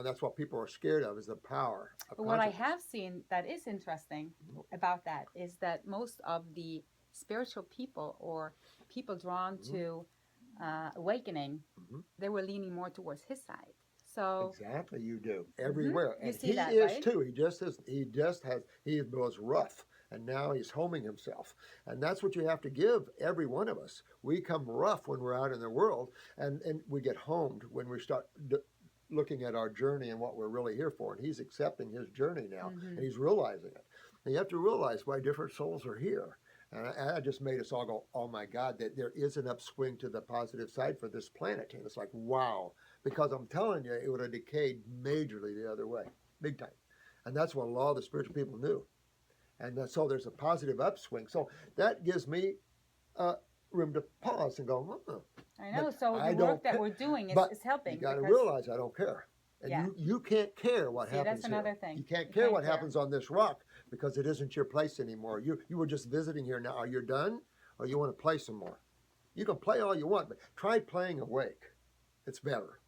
That's what people are scared of, is the power of But what I have seen that is interesting about that is that most of the spiritual people, or people drawn to awakening, they were leaning more towards his side. So exactly, you do everywhere, and he that, is right? Too. He was rough, and now he's homing himself, and that's what you have to give every one of us. We come rough when we're out in the world, and we get homed when we start looking at our journey and what we're really here for. And he's accepting his journey now, and he's realizing it. And you have to realize why different souls are here. And I just made us all go, oh my God, that there is an upswing to the positive side for this planet. And it's like, wow. Because I'm telling you, it would have decayed majorly the other way, big time. And that's what a lot of the spiritual people knew. And so there's a positive upswing. So that gives me room to pause and go, I know. So the work that we're doing is helping. You got to realize I don't care. And you can't care what happens that's another thing. You can't care what happens on this rock, because it isn't your place anymore. You were just visiting here now. Are you done? Or you want to play some more? You can play all you want, but try playing awake. It's better.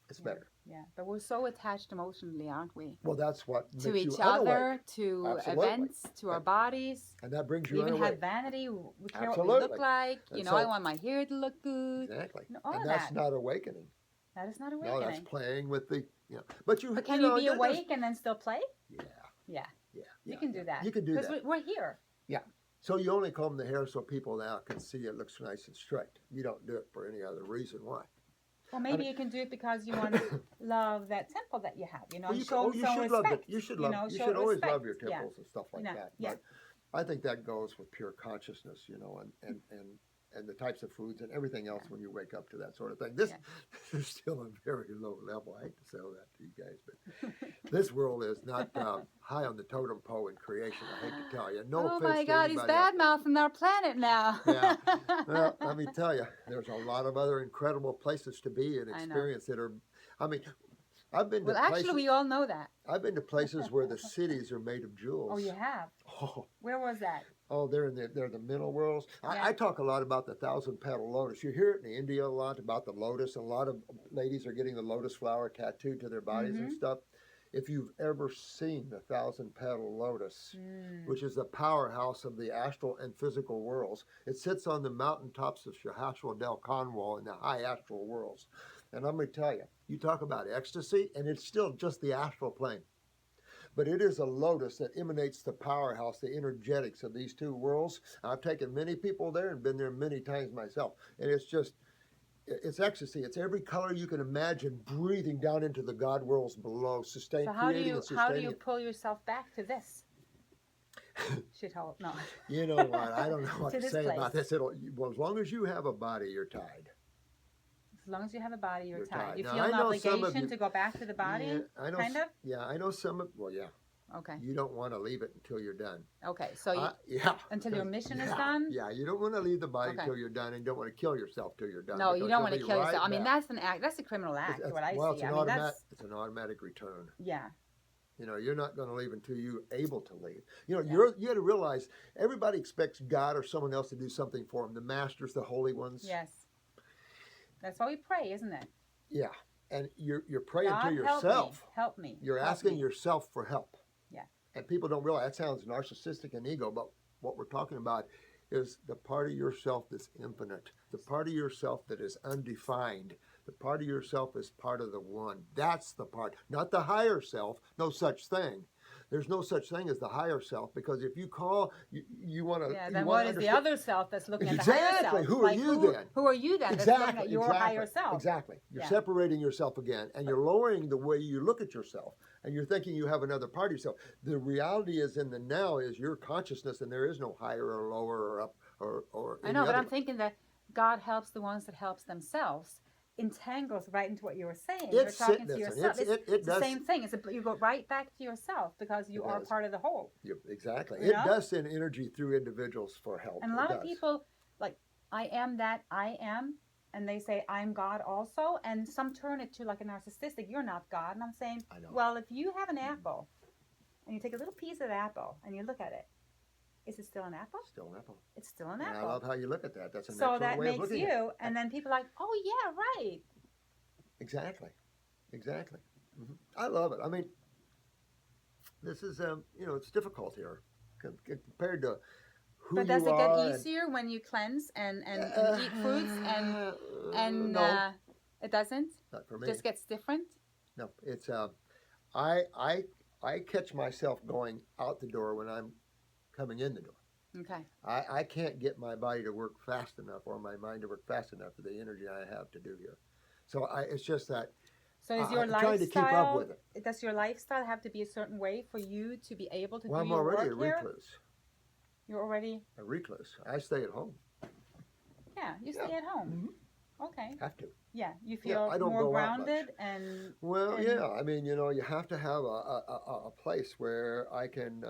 It's better. Yeah, but we're so attached emotionally, aren't we? Well, that's what to makes each you other, unawake. to Absolutely. Events, to our bodies. And that brings you we even unawake. have vanity. We care Absolutely. what we look like. And I want my hair to look good. Exactly. All and of that's that. not awakening. That is not awakening. No, that's playing with the. But can you be awake and then still play? Yeah. You can do that. You can do that. Because we're here. Yeah. So you only comb the hair so people now can see it looks nice and straight. You don't do it for any other reason. Why? Well, maybe you can do it because you want to love that temple that you have. Well, you should love it. You should always love your temples and stuff like that. Yeah. But I think that goes with pure consciousness, and the types of foods and everything else when you wake up to that sort of thing. This is still a very low level. I hate to say that to you guys, but this world is not high on the totem pole in creation. I hate to tell you. No offense to anybody. Oh my God, he's bad-mouthing our planet now. Yeah. Well, let me tell you, there's a lot of other incredible places to be and experience that are. I mean, I've been to Well, actually, we all know that. I've been to places where the cities are made of jewels. Oh, you have? Oh, Where was that? oh, they're the mineral worlds. Yeah. I talk a lot about the 1,000-petal lotus. You hear it in India a lot about the lotus. A lot of ladies are getting the lotus flower tattooed to their bodies and stuff. If you've ever seen the 1,000-petal lotus, which is the powerhouse of the astral and physical worlds, it sits on the mountaintops of Shahashua del Cornwall in the high astral worlds. And I'm going to tell you, you talk about ecstasy, and it's still just the astral plane. But it is a lotus that emanates the powerhouse, the energetics of these two worlds. I've taken many people there and been there many times myself. And it's ecstasy. It's every color you can imagine breathing down into the God worlds below, So how do you pull yourself back to this shithole? No. You know what? I don't know what to say about this. Well, as long as you have a body, you're tied. As long as you have a body, you're tied. You now, feel an obligation to go back to the body, yeah, I know, kind of? Yeah, I know some of, well, yeah. Okay. You don't want to leave it until you're done. Okay, so until your mission is done? Yeah, you don't want to leave the body until you're done, and you don't want to kill yourself till you're done. No, you don't want to kill yourself. I mean, that's an act. That's a criminal act, what I see. It's an automatic return. Yeah. You know, you're not going to leave until you're able to leave. You know, you got to realize everybody expects God or someone else to do something for them. The masters, the holy ones. Yes. That's why we pray, isn't it? Yeah, and you're praying God, to yourself. Help me. You're asking yourself for help. Yeah. And people don't realize that sounds narcissistic and ego, but what we're talking about is the part of yourself that's infinite, the part of yourself that is undefined, the part of yourself is part of the one. That's the part, not the higher self. No such thing. There's no such thing as the higher self, because if you call, you want to. Yeah, then what is the other self that's looking at the higher self? Exactly. Who are you then? Who are you then that's looking at your higher self? Exactly. You're separating yourself again, and you're lowering the way you look at yourself, and you're thinking you have another part of yourself. The reality is in the now is your consciousness, and there is no higher or lower or up or I know, but I'm thinking that God helps the ones that helps themselves. Entangles right into what you were saying. You're talking to yourself. It's the same thing. You go right back to yourself because you are part of the whole. Exactly. It does send energy through individuals for help. And a lot of people, like, I am that I am, and they say, I'm God also, and some turn it to like a narcissistic, you're not God. And I'm saying, well, if you have an apple, and you take a little piece of the apple, and you look at it, is it still an apple? Still an apple. It's still an apple. And I love how you look at that. That's an so excellent way of looking at it. So that makes you, and then people are like, oh yeah, right. Exactly. Mm-hmm. I love it. I mean, this is, it's difficult here compared to who you are. But does it get easier when you cleanse and eat fruits and no. It doesn't? Not for me. Just gets different? No, it's I catch myself going out the door when I'm coming in the door. Okay. I can't get my body to work fast enough or my mind to work fast enough for the energy I have to do here. So it's just that. So is your lifestyle, trying to keep up with it. Does your lifestyle have to be a certain way for you to be able to do I'm your work already a here? recluse. You're already? A recluse. I stay at home. Yeah, you stay at home. Mm-hmm. Okay. Have to. Yeah, you feel more grounded and... Well, yeah. I mean, you have to have a place where I can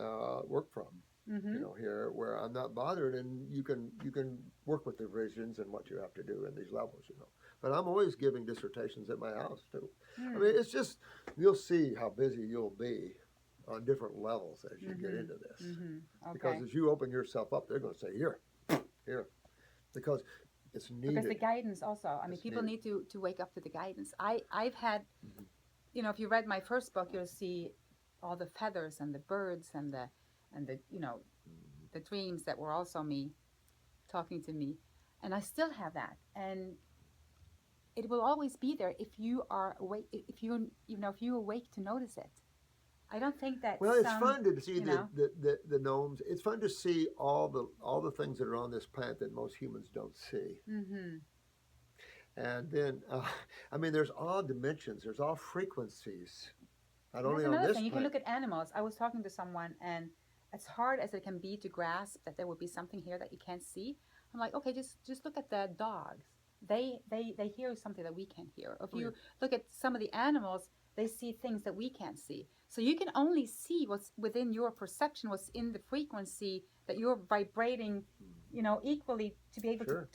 work from. Mm-hmm. Here where I'm not bothered, and you can work with the visions and what you have to do in these levels, But I'm always giving dissertations at my house too. I mean, it's just, you'll see how busy you'll be on different levels as you get into this. Okay. Because as you open yourself up, they're going to say, here, because it's needed. Because the guidance also. I mean, people need to wake up to the guidance. I've had, if you read my first book, you'll see all the feathers and the birds and the the dreams that were also me talking to me, and I still have that, and it will always be there if you are awake, if you awake to notice it. I don't think that. Well, it's fun to see the gnomes. It's fun to see all the things that are on this planet that most humans don't see. And then, I mean, there's all dimensions. There's all frequencies. Not only on this planet. You can look at animals. I was talking to someone, and as hard as it can be to grasp that there would be something here that you can't see, I'm like, okay, just look at the dogs. They hear something that we can't hear. If you look at some of the animals, they see things that we can't see. So you can only see what's within your perception, what's in the frequency that you're vibrating, equally to be able to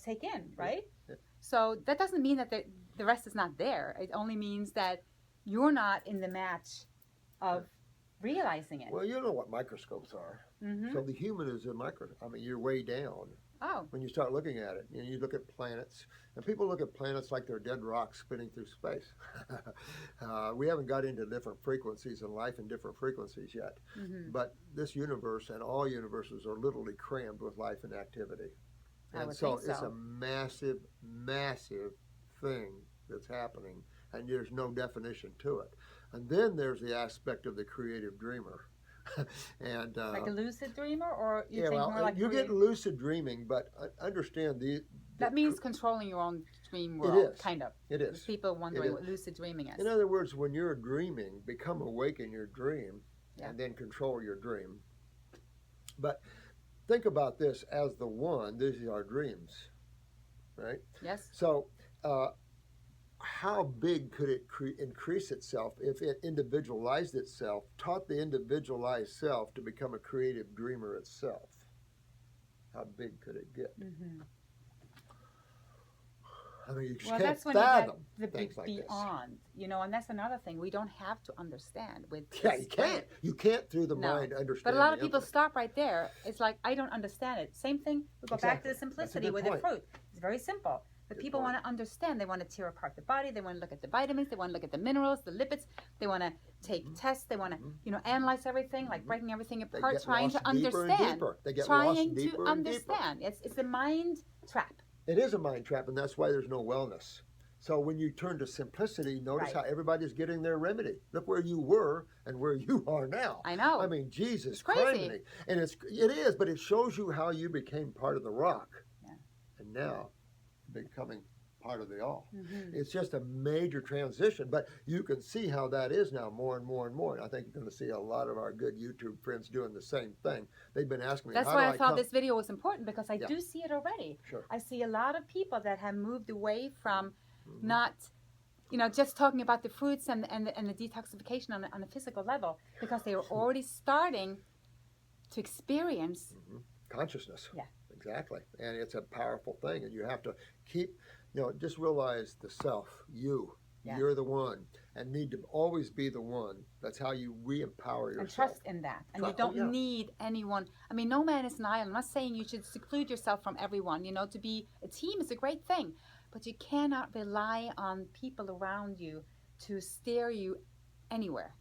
take in, right? Yeah. So that doesn't mean that the rest is not there. It only means that you're not in the match of realizing it. Well, you know what microscopes are. Mm-hmm. So the human is a microscope. I mean, you're way down. Oh. When you start looking at it, you look at planets, and people look at planets like they're dead rocks spinning through space. We haven't got into different frequencies and life in different frequencies yet. Mm-hmm. But this universe and all universes are literally crammed with life and activity. I And would so think it's so. a massive, massive thing that's happening, and there's no definition to it. And then there's the aspect of the creative dreamer. And Like a lucid dreamer, or you yeah, think well, more like you get lucid dreaming, but understand that means controlling your own dream It world, is. kind of. it There's is. people wondering is. what lucid dreaming is. In other words, when you're dreaming, become awake in your dream, Yeah. and then control your dream. But think about this as the one. These are our dreams, right? Yes. So, how big could it increase itself if it individualized itself, taught the individualized self to become a creative dreamer itself? How big could it get? Mm-hmm. I mean, you Well, can't that's when fathom you get the things like this. beyond, and that's another thing. We don't have to understand with. Yeah, this you can't. You can't through the No. mind understand. But a lot the of people infinite. stop right there. It's like, I don't understand it. Same thing, we go back to Exactly. the simplicity That's a with good the fruit. It's very simple. But Good people point. want to understand. They want to tear apart the body. They want to look at the vitamins. They want to look at the minerals, the lipids. They want to take tests. They want to, analyze everything, like breaking everything They apart, get trying to lost deeper and understand. deeper. They get Trying lost deeper to and deeper. understand. It's a mind trap. It is a mind trap, and that's why there's no wellness. So when you turn to simplicity, notice Right. how everybody's getting their remedy. Look where you were and where you are now. I know. I mean, Jesus It's crazy. Christ. And it is, but it shows you how you became part of the rock. Yeah. And now becoming part of the all. Mm-hmm. It's just a major transition, but you can see how that is now more and more and more. And I think you're going to see a lot of our good YouTube friends doing the same thing. They've been asking me, That's how why do I thought come? this video was important, because I Yeah. do see it already. Sure. I see a lot of people that have moved away from Mm-hmm. not, just talking about the fruits and the detoxification on a physical level, because they are already starting to experience. Mm-hmm. Consciousness. Yeah. Exactly. And it's a powerful thing. And you have to keep, just realize the self, you. Yeah. You're the one, and need to always be the one. That's how you re-empower yourself. And trust in that. And you Trust- oh, don't yeah. need anyone. I mean, no man is an island. I'm not saying you should seclude yourself from everyone. To be a team is a great thing. But you cannot rely on people around you to steer you anywhere.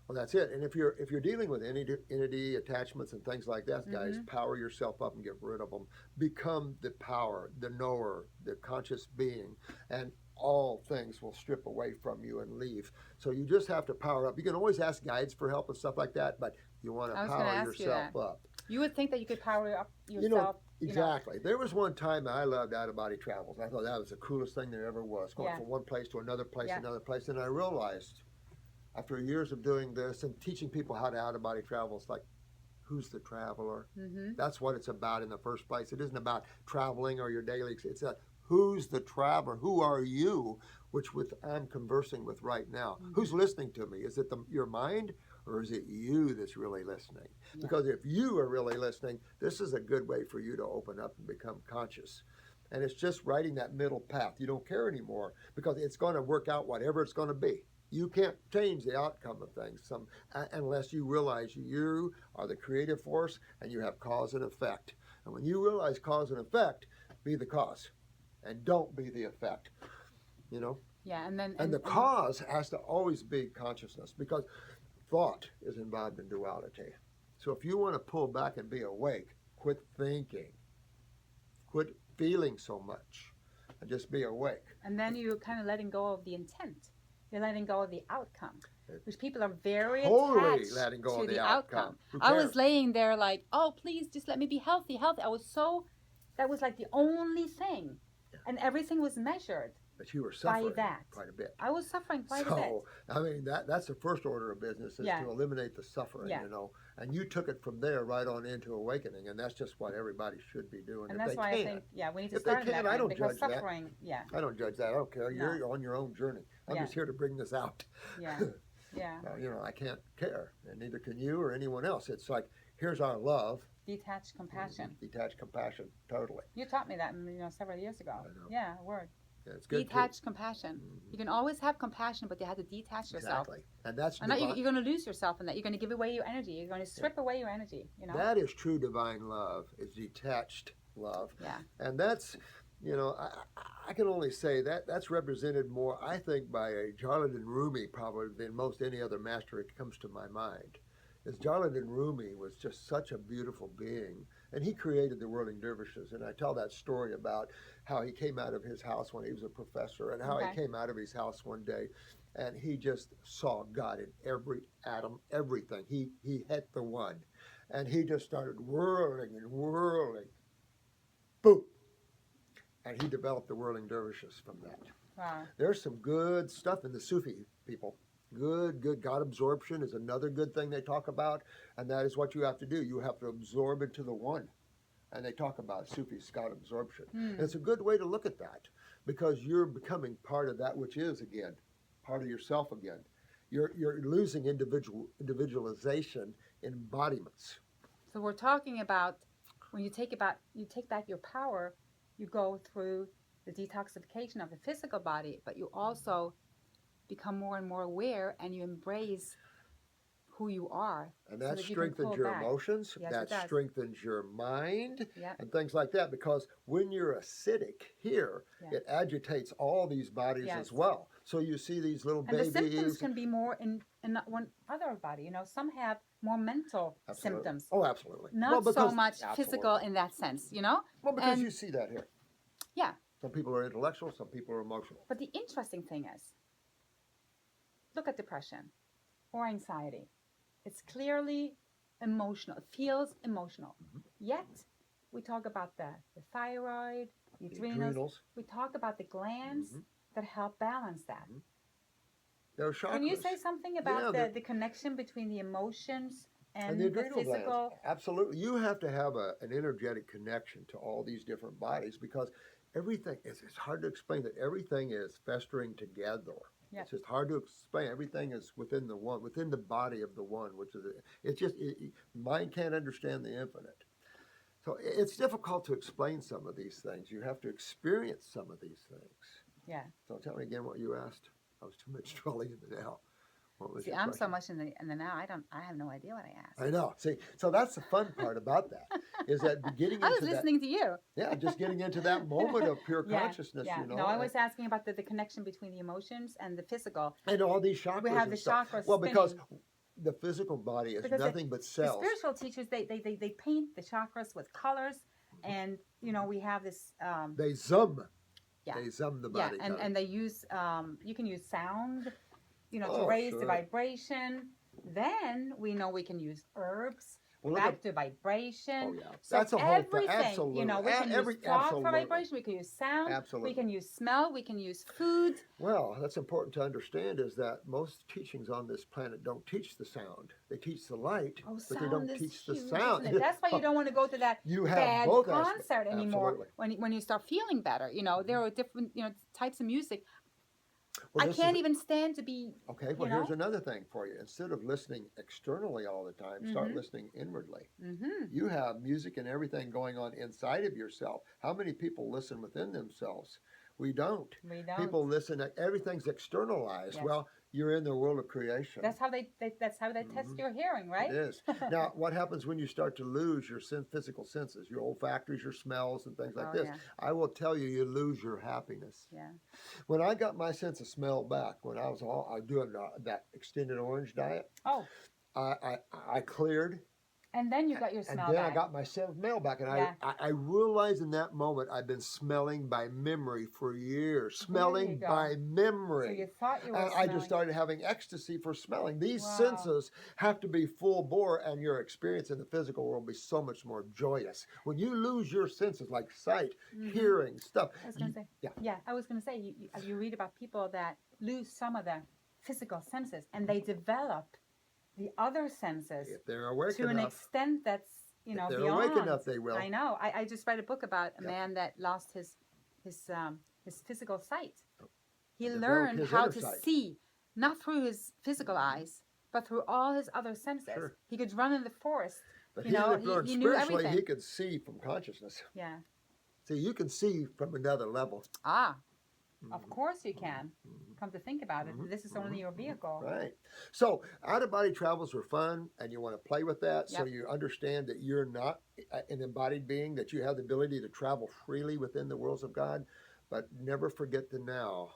Well, that's it. And if you're dealing with entity attachments and things like that, guys, Mm-hmm. power yourself up and get rid of them. Become the power, the knower, the conscious being, and all things will strip away from you and leave. So you just have to power up. You can always ask guides for help and stuff like that, but you want to I was gonna power ask you yourself that. up. You would think that you could power up yourself. Exactly. There was one time I loved out-of-body travels. I thought that was the coolest thing there ever was, going Yeah. from one place to another place, Yeah. another place. And I realized, after years of doing this and teaching people how to out-of-body travel, it's like, who's the traveler? Mm-hmm. That's what it's about in the first place. It isn't about traveling or your daily. It's a, who's the traveler? Who are you? Which I'm conversing with right now. Mm-hmm. Who's listening to me? Is it your mind? Or is it you that's really listening? Yeah. Because if you are really listening, this is a good way for you to open up and become conscious. And it's just writing that middle path. You don't care anymore because it's going to work out whatever it's going to be. You can't change the outcome of things unless you realize you are the creative force and you have cause and effect. And when you realize cause and effect, be the cause and don't be the effect. Yeah, And the cause has to always be consciousness, because thought is involved in duality. So if you want to pull back and be awake, quit thinking. Quit feeling so much and just be awake. And then you're kind of letting go of the intent. You're letting go of the outcome, which people are very attached letting go to of the the outcome. Who I was cares? laying there like, oh, please just let me be healthy. That was like the only thing. And everything was measured. But you were suffering that. quite a bit. I was suffering quite a bit. So, I mean, that's the first order of business, is Yeah. to eliminate the suffering, Yeah. And you took it from there right on into awakening, and that's just what everybody should be doing. And if that's they why can. I think, we need to If they start in can, that I way, don't because judge that. suffering, I don't judge that. I don't care. No. You're on your own journey. I'm Yeah. just here to bring this out. yeah, yeah. I can't care, and neither can you or anyone else. It's like, here's our love. Detached compassion. Detached compassion, totally. You taught me that, several years ago. I know. Yeah, a word. Yeah, it's good Detached compassion. You can always have compassion, but you have to detach yourself. Exactly. And that's Or not, you're going to lose yourself in that. You're going to give away your energy. You're going to strip away your energy, you know? That is true divine love, is detached love. Yeah. And that's, you know, I can only say that's represented more, I think, by a Jalal Rumi probably than most any other master that comes to my mind. As Jalal Rumi was just such a beautiful being, and he created the whirling dervishes. And I tell that story about how he came out of his house when he was a professor, and how he came out of his house one day, and he just saw God in every atom, everything. He hit the one, and he just started whirling and whirling. Boom! And he developed the whirling dervishes from that. Wow. There's some good stuff in the Sufi people. Good. God absorption is another good thing they talk about, and that is what you have to do. You have to absorb into the one. And they talk about Sufi God absorption. And it's a good way to look at that, because you're becoming part of that which is, again, part of yourself again. You're losing individualization in embodiments. So we're talking about when you take back your power, you go through the detoxification of the physical body, but you also become more and more aware, and you embrace who you are. And that so that strengthens your emotions, yes, that strengthens your mind, yep. and things like that. Because when you're acidic here, it agitates all these bodies as well. So you see these little babies. And the symptoms can be more in one other body. You know, some have more mental symptoms. Oh, absolutely. Not so much physical in that sense, you know? Well, because you see that here. Yeah. Some people are intellectual, some people are emotional. But the interesting thing is, look at depression or anxiety. It's clearly emotional. It feels emotional. Yet, we talk about the thyroid, the adrenals. We talk about the glands that help balance that. There are chakras. Can you say something about the connection between the emotions and the physical? Glands. Absolutely. You have to have an energetic connection to all these different bodies, because everything, it's hard to explain that everything is festering together. Yep. It's just hard to explain. Everything is within the one, within the body of the one, which is, it's just, mind can't understand the infinite. So it's difficult to explain some of these things. You have to experience some of these things. Yeah. So tell me again what you asked. I was too much dwelling in the now. See, I'm so much in the now. I have no idea what I asked. I know. See, so that's the fun part about that, is that getting into I was listening to you. Yeah, just getting into that moment of pure consciousness. Yeah. You know. No, I was asking about the connection between the emotions and the physical. And all these chakras. We have the chakras. Well, because the physical body is nothing but cells. The spiritual teachers, they paint the chakras with colors, and you know we have this. They zoom. Yeah. They zoom the body. Yeah, and they use you can use sound. You know, to raise the vibration. Then we know we can use herbs back to vibration. Oh, yeah. So that's a everything, whole absolutely. You know, we can use thought for vibration, we can use sound, we can use smell, we can use food. Well, that's important to understand, is that most teachings on this planet don't teach the sound. They teach the light, but they don't teach the sound. That's why you don't want to go to that bad concert anymore when you start feeling better. You know, there are different types of music. Well, I can't even stand to be. Okay, well, here's another thing for you. Instead of listening externally all the time, start listening inwardly. You have music and everything going on inside of yourself. How many people listen within themselves? We don't. People listen. Everything's externalized. Yes. Well, you're in the world of creation. That's how they test your hearing, right? It is. Now, what happens when you start to lose your physical senses, your olfactories, your smells, and things like this? Yeah. I will tell you, you lose your happiness. Yeah. When I got my sense of smell back, when I was doing that extended orange diet, I cleared. And then you got your smell back. And then I got my smell back. And I realized in that moment I've been smelling by memory for years. Smelling by memory. So you thought you were smelling. I just started having ecstasy for smelling. These senses have to be full bore, and your experience in the physical world will be so much more joyous. When you lose your senses, like sight, hearing, stuff. I was going to say. Yeah, I was going to say, you read about people that lose some of their physical senses, and they develop the other senses, if they're awake to an extent that's beyond. If they're awake enough, they will. I know. I just read a book about a man that lost his physical sight. He learned how to see, not through his physical eyes, but through all his other senses. Sure. He could run in the forest. But he knew everything. He could see from consciousness. Yeah. See, you can see from another level. Of course you can. Come to think about it, this is only your vehicle. Right. So out-of-body travels are fun, and you want to play with that, so you understand that you're not an embodied being, that you have the ability to travel freely within the worlds of God. But never forget the now,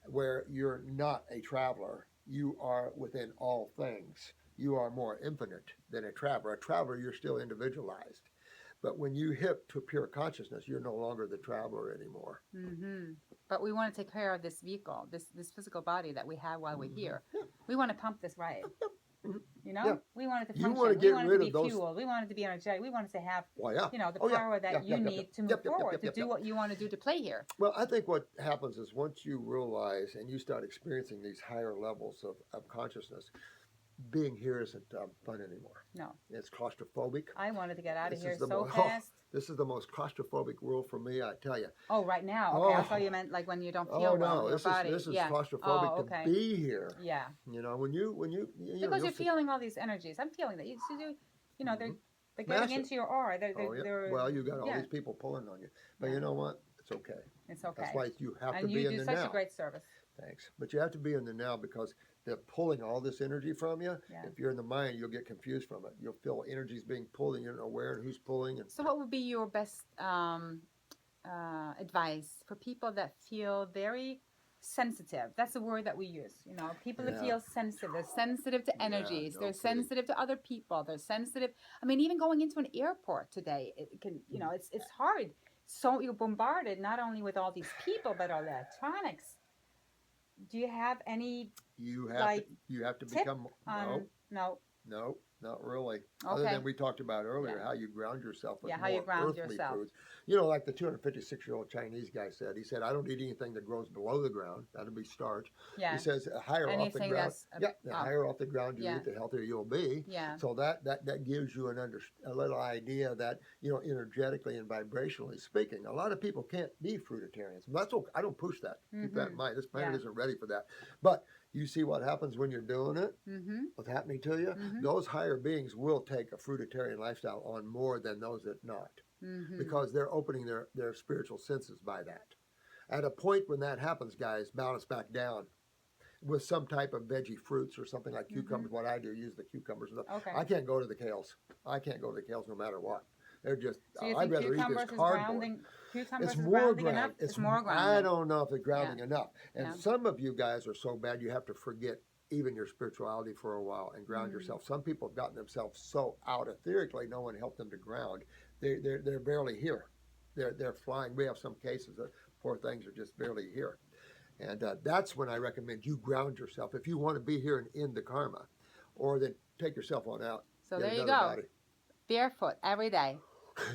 where you're not a traveler. You are within all things. You are more infinite than a traveler. A traveler, you're still individualized. But when you hit to pure consciousness, you're no longer the traveler anymore. But we want to take care of this vehicle, this physical body that we have while we're here. We want to pump this right. You know, we want it to function. We want it to be fueled. We want it to be energetic. We want it to have, you know, the power that you need to move forward, to do what you want to do to play here. Well, I think what happens is once you realize and you start experiencing these higher levels of consciousness, being here isn't fun anymore. No. It's claustrophobic. I wanted to get out of here so fast. This is the most claustrophobic world for me, I tell you. Oh, right now. Okay, I thought you meant like when you don't feel well in your body. This is claustrophobic to be here. Yeah. You know, when you because you're feeling all these energies. I'm feeling that. You know, they're getting into your aura. They're well, you got all these people pulling on you. But you know what? It's okay. It's okay. That's why you have to be in the now. And you do such a great service. Thanks. But you have to be in the now, because they're pulling all this energy from you. If you're in the mind, you'll get confused from it. You'll feel energies being pulled and you don't know where and who's pulling. And so what would be your best advice for people that feel very sensitive? That's the word that we use. You know, people that feel sensitive. They're sensitive to energies. They're sensitive to other people. They're sensitive. I mean, even going into an airport today, it can, you know, it's hard. So you're bombarded not only with all these people, but all the electronics. Do you have any you have to become no, not really. Other than we talked about earlier, how you ground yourself with more earthly foods. You know, like the 256-year-old Chinese guy said. He said, "I don't eat anything that grows below the ground. That'll be starch." He says, "Higher off the ground, the higher off the ground you eat, the healthier you'll be." So that gives you a little idea that, you know, energetically and vibrationally speaking, a lot of people can't be fruitarians. That's okay. I don't push that. Keep that in mind. This planet isn't ready for that. But you see what happens when you're doing it, what's happening to you? Those higher beings will take a fruitarian lifestyle on more than those that not, because they're opening their spiritual senses by that. At a point when that happens, guys, balance back down with some type of veggie fruits or something like cucumbers. What I do, use the cucumbers. I can't go to the kales. I can't go to the kales no matter what. They're just, I'd rather eat this cardboard. It's more grounding. It's more grounding. I don't know if it's grounding enough. And some of you guys are so bad you have to forget even your spirituality for a while and ground yourself. Some people have gotten themselves so out etherically, no one helped them to ground. They're barely here. They're flying. We have some cases that poor things are just barely here. And that's when I recommend you ground yourself. If you want to be here and end the karma, or then take yourself on out. So there you go. Barefoot every day.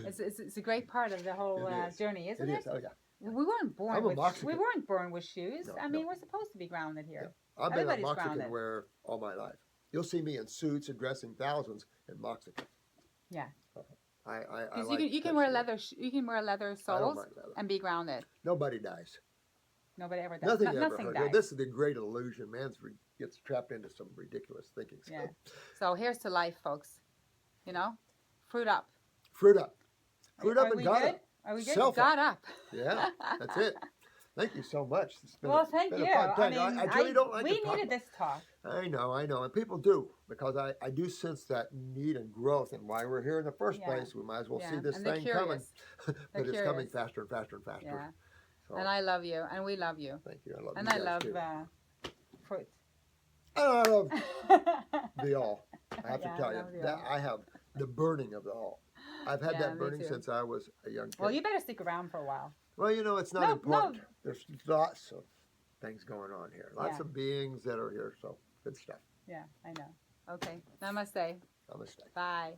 It's a great part of the whole journey, isn't it? Oh, yeah. We weren't born with shoes. No, I mean, we're supposed to be grounded here. Yeah. I've been a Mexican wearer all my life. You'll see me in suits addressing thousands in Mexico. Yeah. Because you can wear leather. You can wear leather soles and be grounded. Nobody dies. Nobody ever dies. Nothing dies. This is the great illusion. Man gets trapped into some ridiculous thinking. Yeah. So here's to life, folks. You know, fruit up. Fruit up. Fruit up and got up. Are we good? Got up. Yeah, that's it. Thank you so much. Thank you. I mean, I really don't like we needed this talk. I know, and people do, because I do sense that need and growth, and why we're here in the first place. We might as well see this thing coming, but it's coming faster and faster and faster. Yeah. So. And I love you, and we love you. Thank you. I love you. And I love fruit. And I love the all. I have to tell you that I have the burning of the all. I've had that burning since I was a young kid. Well, you better stick around for a while. Well, you know, it's not important. No. There's lots of things going on here. Lots of beings that are here, so good stuff. Yeah, I know. Okay. Namaste. Namaste. Bye.